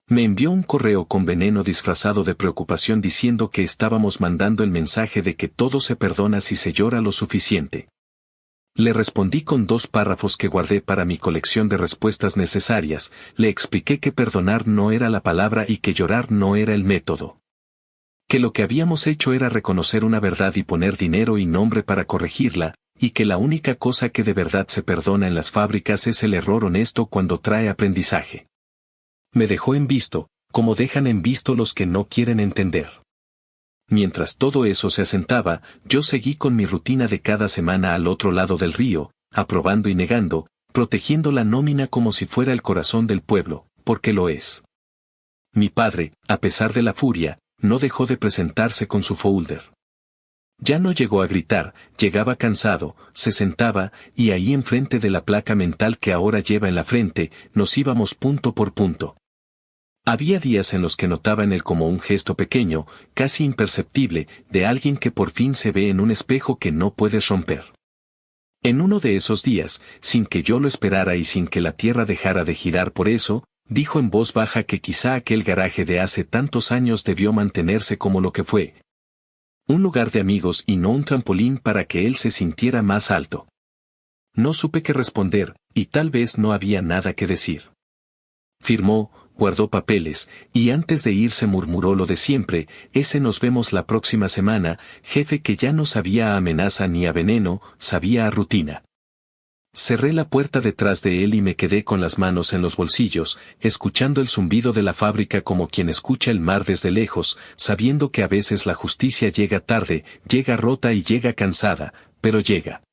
Speaker 1: me envió un correo con veneno disfrazado de preocupación diciendo que estábamos mandando el mensaje de que todo se perdona si se llora lo suficiente. Le respondí con 2 párrafos que guardé para mi colección de respuestas necesarias, le expliqué que perdonar no era la palabra y que llorar no era el método. Que lo que habíamos hecho era reconocer una verdad y poner dinero y nombre para corregirla, y que la única cosa que de verdad se perdona en las fábricas es el error honesto cuando trae aprendizaje. Me dejó en visto, como dejan en visto los que no quieren entender. Mientras todo eso se asentaba, yo seguí con mi rutina de cada semana al otro lado del río, aprobando y negando, protegiendo la nómina como si fuera el corazón del pueblo, porque lo es. Mi padre, a pesar de la furia, no dejó de presentarse con su folder. Ya no llegó a gritar, llegaba cansado, se sentaba, y ahí enfrente de la placa mental que ahora lleva en la frente, nos íbamos punto por punto. Había días en los que notaba en él como un gesto pequeño, casi imperceptible, de alguien que por fin se ve en un espejo que no puedes romper. En uno de esos días, sin que yo lo esperara y sin que la tierra dejara de girar por eso, dijo en voz baja que quizá aquel garaje de hace tantos años debió mantenerse como lo que fue. Un lugar de amigos y no un trampolín para que él se sintiera más alto. No supe qué responder, y tal vez no había nada que decir. Firmó, guardó papeles, y antes de irse murmuró lo de siempre, ese nos vemos la próxima semana, jefe que ya no sabía a amenaza ni a veneno, sabía a rutina. Cerré la puerta detrás de él y me quedé con las manos en los bolsillos, escuchando el zumbido de la fábrica como quien escucha el mar desde lejos, sabiendo que a veces la justicia llega tarde, llega rota y llega cansada, pero llega.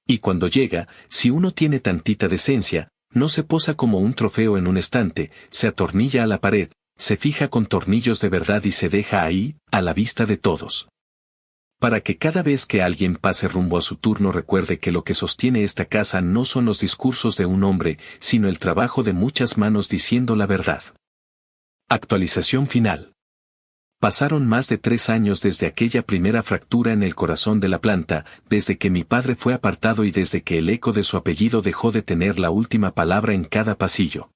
Speaker 1: Y cuando llega, si uno tiene tantita decencia, no se posa como un trofeo en un estante, se atornilla a la pared, se fija con tornillos de verdad y se deja ahí, a la vista de todos. Para que cada vez que alguien pase rumbo a su turno recuerde que lo que sostiene esta casa no son los discursos de un hombre, sino el trabajo de muchas manos diciendo la verdad. Actualización final. Pasaron más de 3 años desde aquella primera fractura en el corazón de la planta, desde que mi padre fue apartado y desde que el eco de su apellido dejó de tener la última palabra en cada pasillo.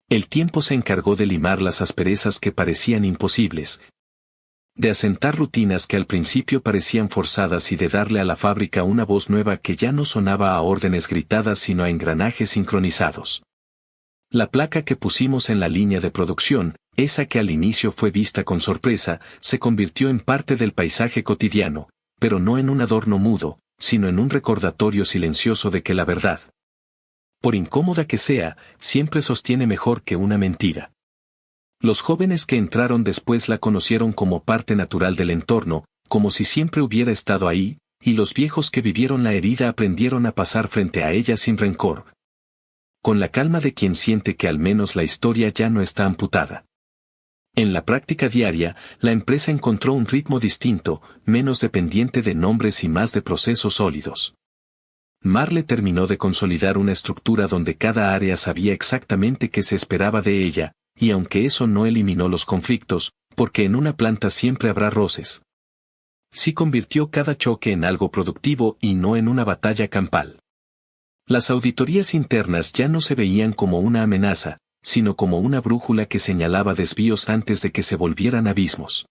Speaker 1: El tiempo se encargó de limar las asperezas que parecían imposibles, de asentar rutinas que al principio parecían forzadas y de darle a la fábrica una voz nueva que ya no sonaba a órdenes gritadas sino a engranajes sincronizados. La placa que pusimos en la línea de producción, esa que al inicio fue vista con sorpresa, se convirtió en parte del paisaje cotidiano, pero no en un adorno mudo, sino en un recordatorio silencioso de que la verdad, por incómoda que sea, siempre sostiene mejor que una mentira. Los jóvenes que entraron después la conocieron como parte natural del entorno, como si siempre hubiera estado ahí, y los viejos que vivieron la herida aprendieron a pasar frente a ella sin rencor. Con la calma de quien siente que al menos la historia ya no está amputada. En la práctica diaria, la empresa encontró un ritmo distinto, menos dependiente de nombres y más de procesos sólidos. Marle terminó de consolidar una estructura donde cada área sabía exactamente qué se esperaba de ella, y aunque eso no eliminó los conflictos, porque en una planta siempre habrá roces, sí convirtió cada choque en algo productivo y no en una batalla campal. Las auditorías internas ya no se veían como una amenaza, sino como una brújula que señalaba desvíos antes de que se volvieran abismos.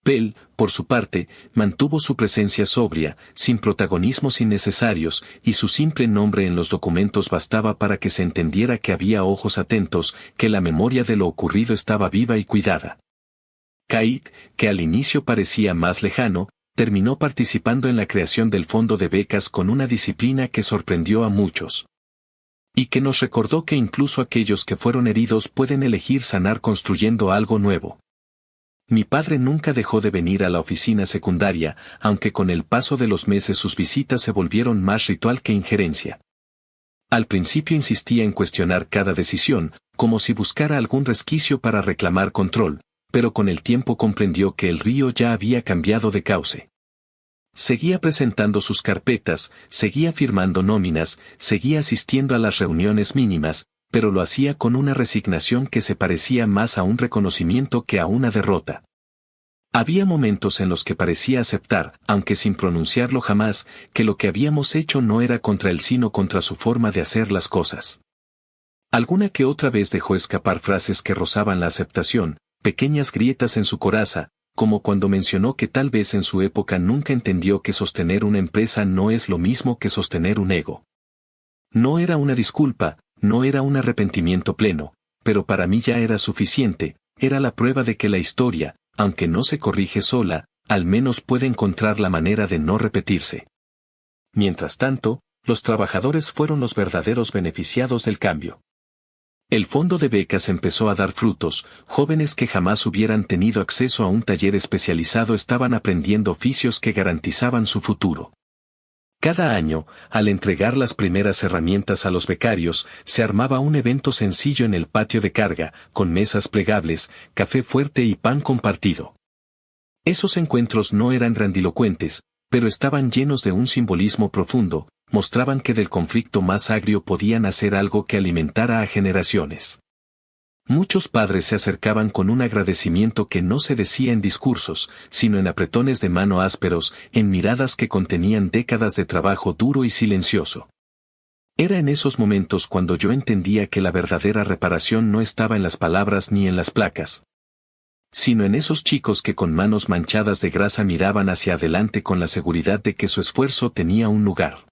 Speaker 1: Pell, por su parte, mantuvo su presencia sobria, sin protagonismos innecesarios, y su simple nombre en los documentos bastaba para que se entendiera que había ojos atentos, que la memoria de lo ocurrido estaba viva y cuidada. Kate, que al inicio parecía más lejano, terminó participando en la creación del fondo de becas con una disciplina que sorprendió a muchos. Y que nos recordó que incluso aquellos que fueron heridos pueden elegir sanar construyendo algo nuevo. Mi padre nunca dejó de venir a la oficina secundaria, aunque con el paso de los meses sus visitas se volvieron más ritual que injerencia. Al principio insistía en cuestionar cada decisión, como si buscara algún resquicio para reclamar control, pero con el tiempo comprendió que el río ya había cambiado de cauce. Seguía presentando sus carpetas, seguía firmando nóminas, seguía asistiendo a las reuniones mínimas, pero lo hacía con una resignación que se parecía más a un reconocimiento que a una derrota. Había momentos en los que parecía aceptar, aunque sin pronunciarlo jamás, que lo que habíamos hecho no era contra él sino contra su forma de hacer las cosas. Alguna que otra vez dejó escapar frases que rozaban la aceptación, pequeñas grietas en su coraza, como cuando mencionó que tal vez en su época nunca entendió que sostener una empresa no es lo mismo que sostener un ego. No era una disculpa, no era un arrepentimiento pleno, pero para mí ya era suficiente, era la prueba de que la historia, aunque no se corrige sola, al menos puede encontrar la manera de no repetirse. Mientras tanto, los trabajadores fueron los verdaderos beneficiados del cambio. El fondo de becas empezó a dar frutos, jóvenes que jamás hubieran tenido acceso a un taller especializado estaban aprendiendo oficios que garantizaban su futuro. Cada año, al entregar las primeras herramientas a los becarios, se armaba un evento sencillo en el patio de carga, con mesas plegables, café fuerte y pan compartido. Esos encuentros no eran grandilocuentes, pero estaban llenos de un simbolismo profundo, mostraban que del conflicto más agrio podían hacer algo que alimentara a generaciones. Muchos padres se acercaban con un agradecimiento que no se decía en discursos, sino en apretones de mano ásperos, en miradas que contenían décadas de trabajo duro y silencioso. Era en esos momentos cuando yo entendía que la verdadera reparación no estaba en las palabras ni en las placas, sino en esos chicos que con manos manchadas de grasa miraban hacia adelante con la seguridad de que su esfuerzo tenía un lugar.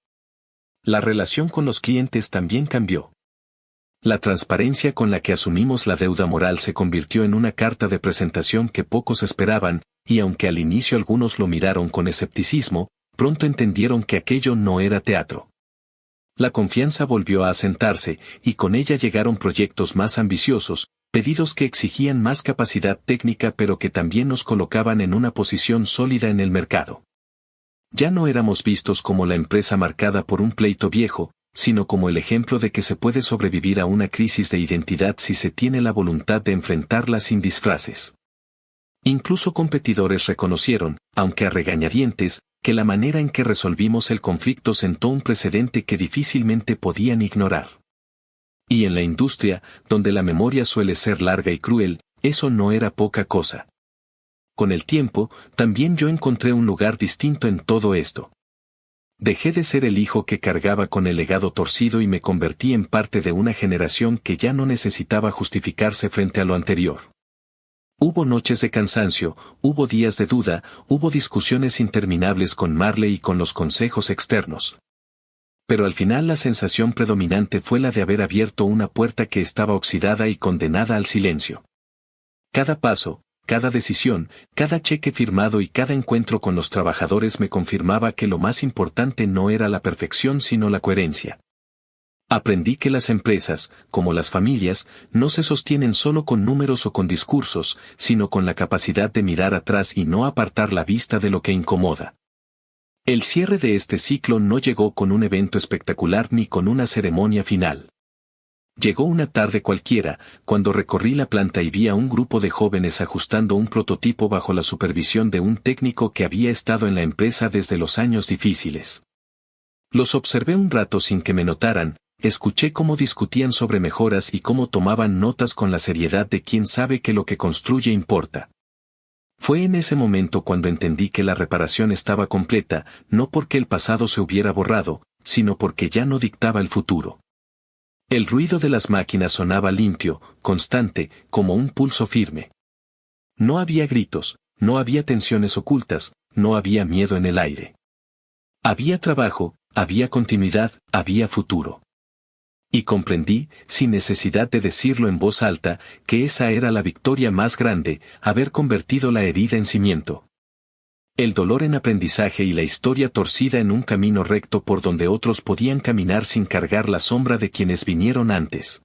Speaker 1: La relación con los clientes también cambió. La transparencia con la que asumimos la deuda moral se convirtió en una carta de presentación que pocos esperaban, y aunque al inicio algunos lo miraron con escepticismo, pronto entendieron que aquello no era teatro. La confianza volvió a asentarse, y con ella llegaron proyectos más ambiciosos, pedidos que exigían más capacidad técnica pero que también nos colocaban en una posición sólida en el mercado. Ya no éramos vistos como la empresa marcada por un pleito viejo, sino como el ejemplo de que se puede sobrevivir a una crisis de identidad si se tiene la voluntad de enfrentarla sin disfraces. Incluso competidores reconocieron, aunque a regañadientes, que la manera en que resolvimos el conflicto sentó un precedente que difícilmente podían ignorar. Y en la industria, donde la memoria suele ser larga y cruel, eso no era poca cosa. Con el tiempo, también yo encontré un lugar distinto en todo esto. Dejé de ser el hijo que cargaba con el legado torcido y me convertí en parte de una generación que ya no necesitaba justificarse frente a lo anterior. Hubo noches de cansancio, hubo días de duda, hubo discusiones interminables con Marley y con los consejos externos. Pero al final la sensación predominante fue la de haber abierto una puerta que estaba oxidada y condenada al silencio. Cada paso, cada decisión, cada cheque firmado y cada encuentro con los trabajadores me confirmaba que lo más importante no era la perfección sino la coherencia. Aprendí que las empresas, como las familias, no se sostienen solo con números o con discursos, sino con la capacidad de mirar atrás y no apartar la vista de lo que incomoda. El cierre de este ciclo no llegó con un evento espectacular ni con una ceremonia final. Llegó una tarde cualquiera, cuando recorrí la planta y vi a un grupo de jóvenes ajustando un prototipo bajo la supervisión de un técnico que había estado en la empresa desde los años difíciles. Los observé un rato sin que me notaran, escuché cómo discutían sobre mejoras y cómo tomaban notas con la seriedad de quien sabe que lo que construye importa. Fue en ese momento cuando entendí que la reparación estaba completa, no porque el pasado se hubiera borrado, sino porque ya no dictaba el futuro. El ruido de las máquinas sonaba limpio, constante, como un pulso firme. No había gritos, no había tensiones ocultas, no había miedo en el aire. Había trabajo, había continuidad, había futuro. Y comprendí, sin necesidad de decirlo en voz alta, que esa era la victoria más grande, haber convertido la herida en cimiento. El dolor en aprendizaje y la historia torcida en un camino recto por donde otros podían caminar sin cargar la sombra de quienes vinieron antes.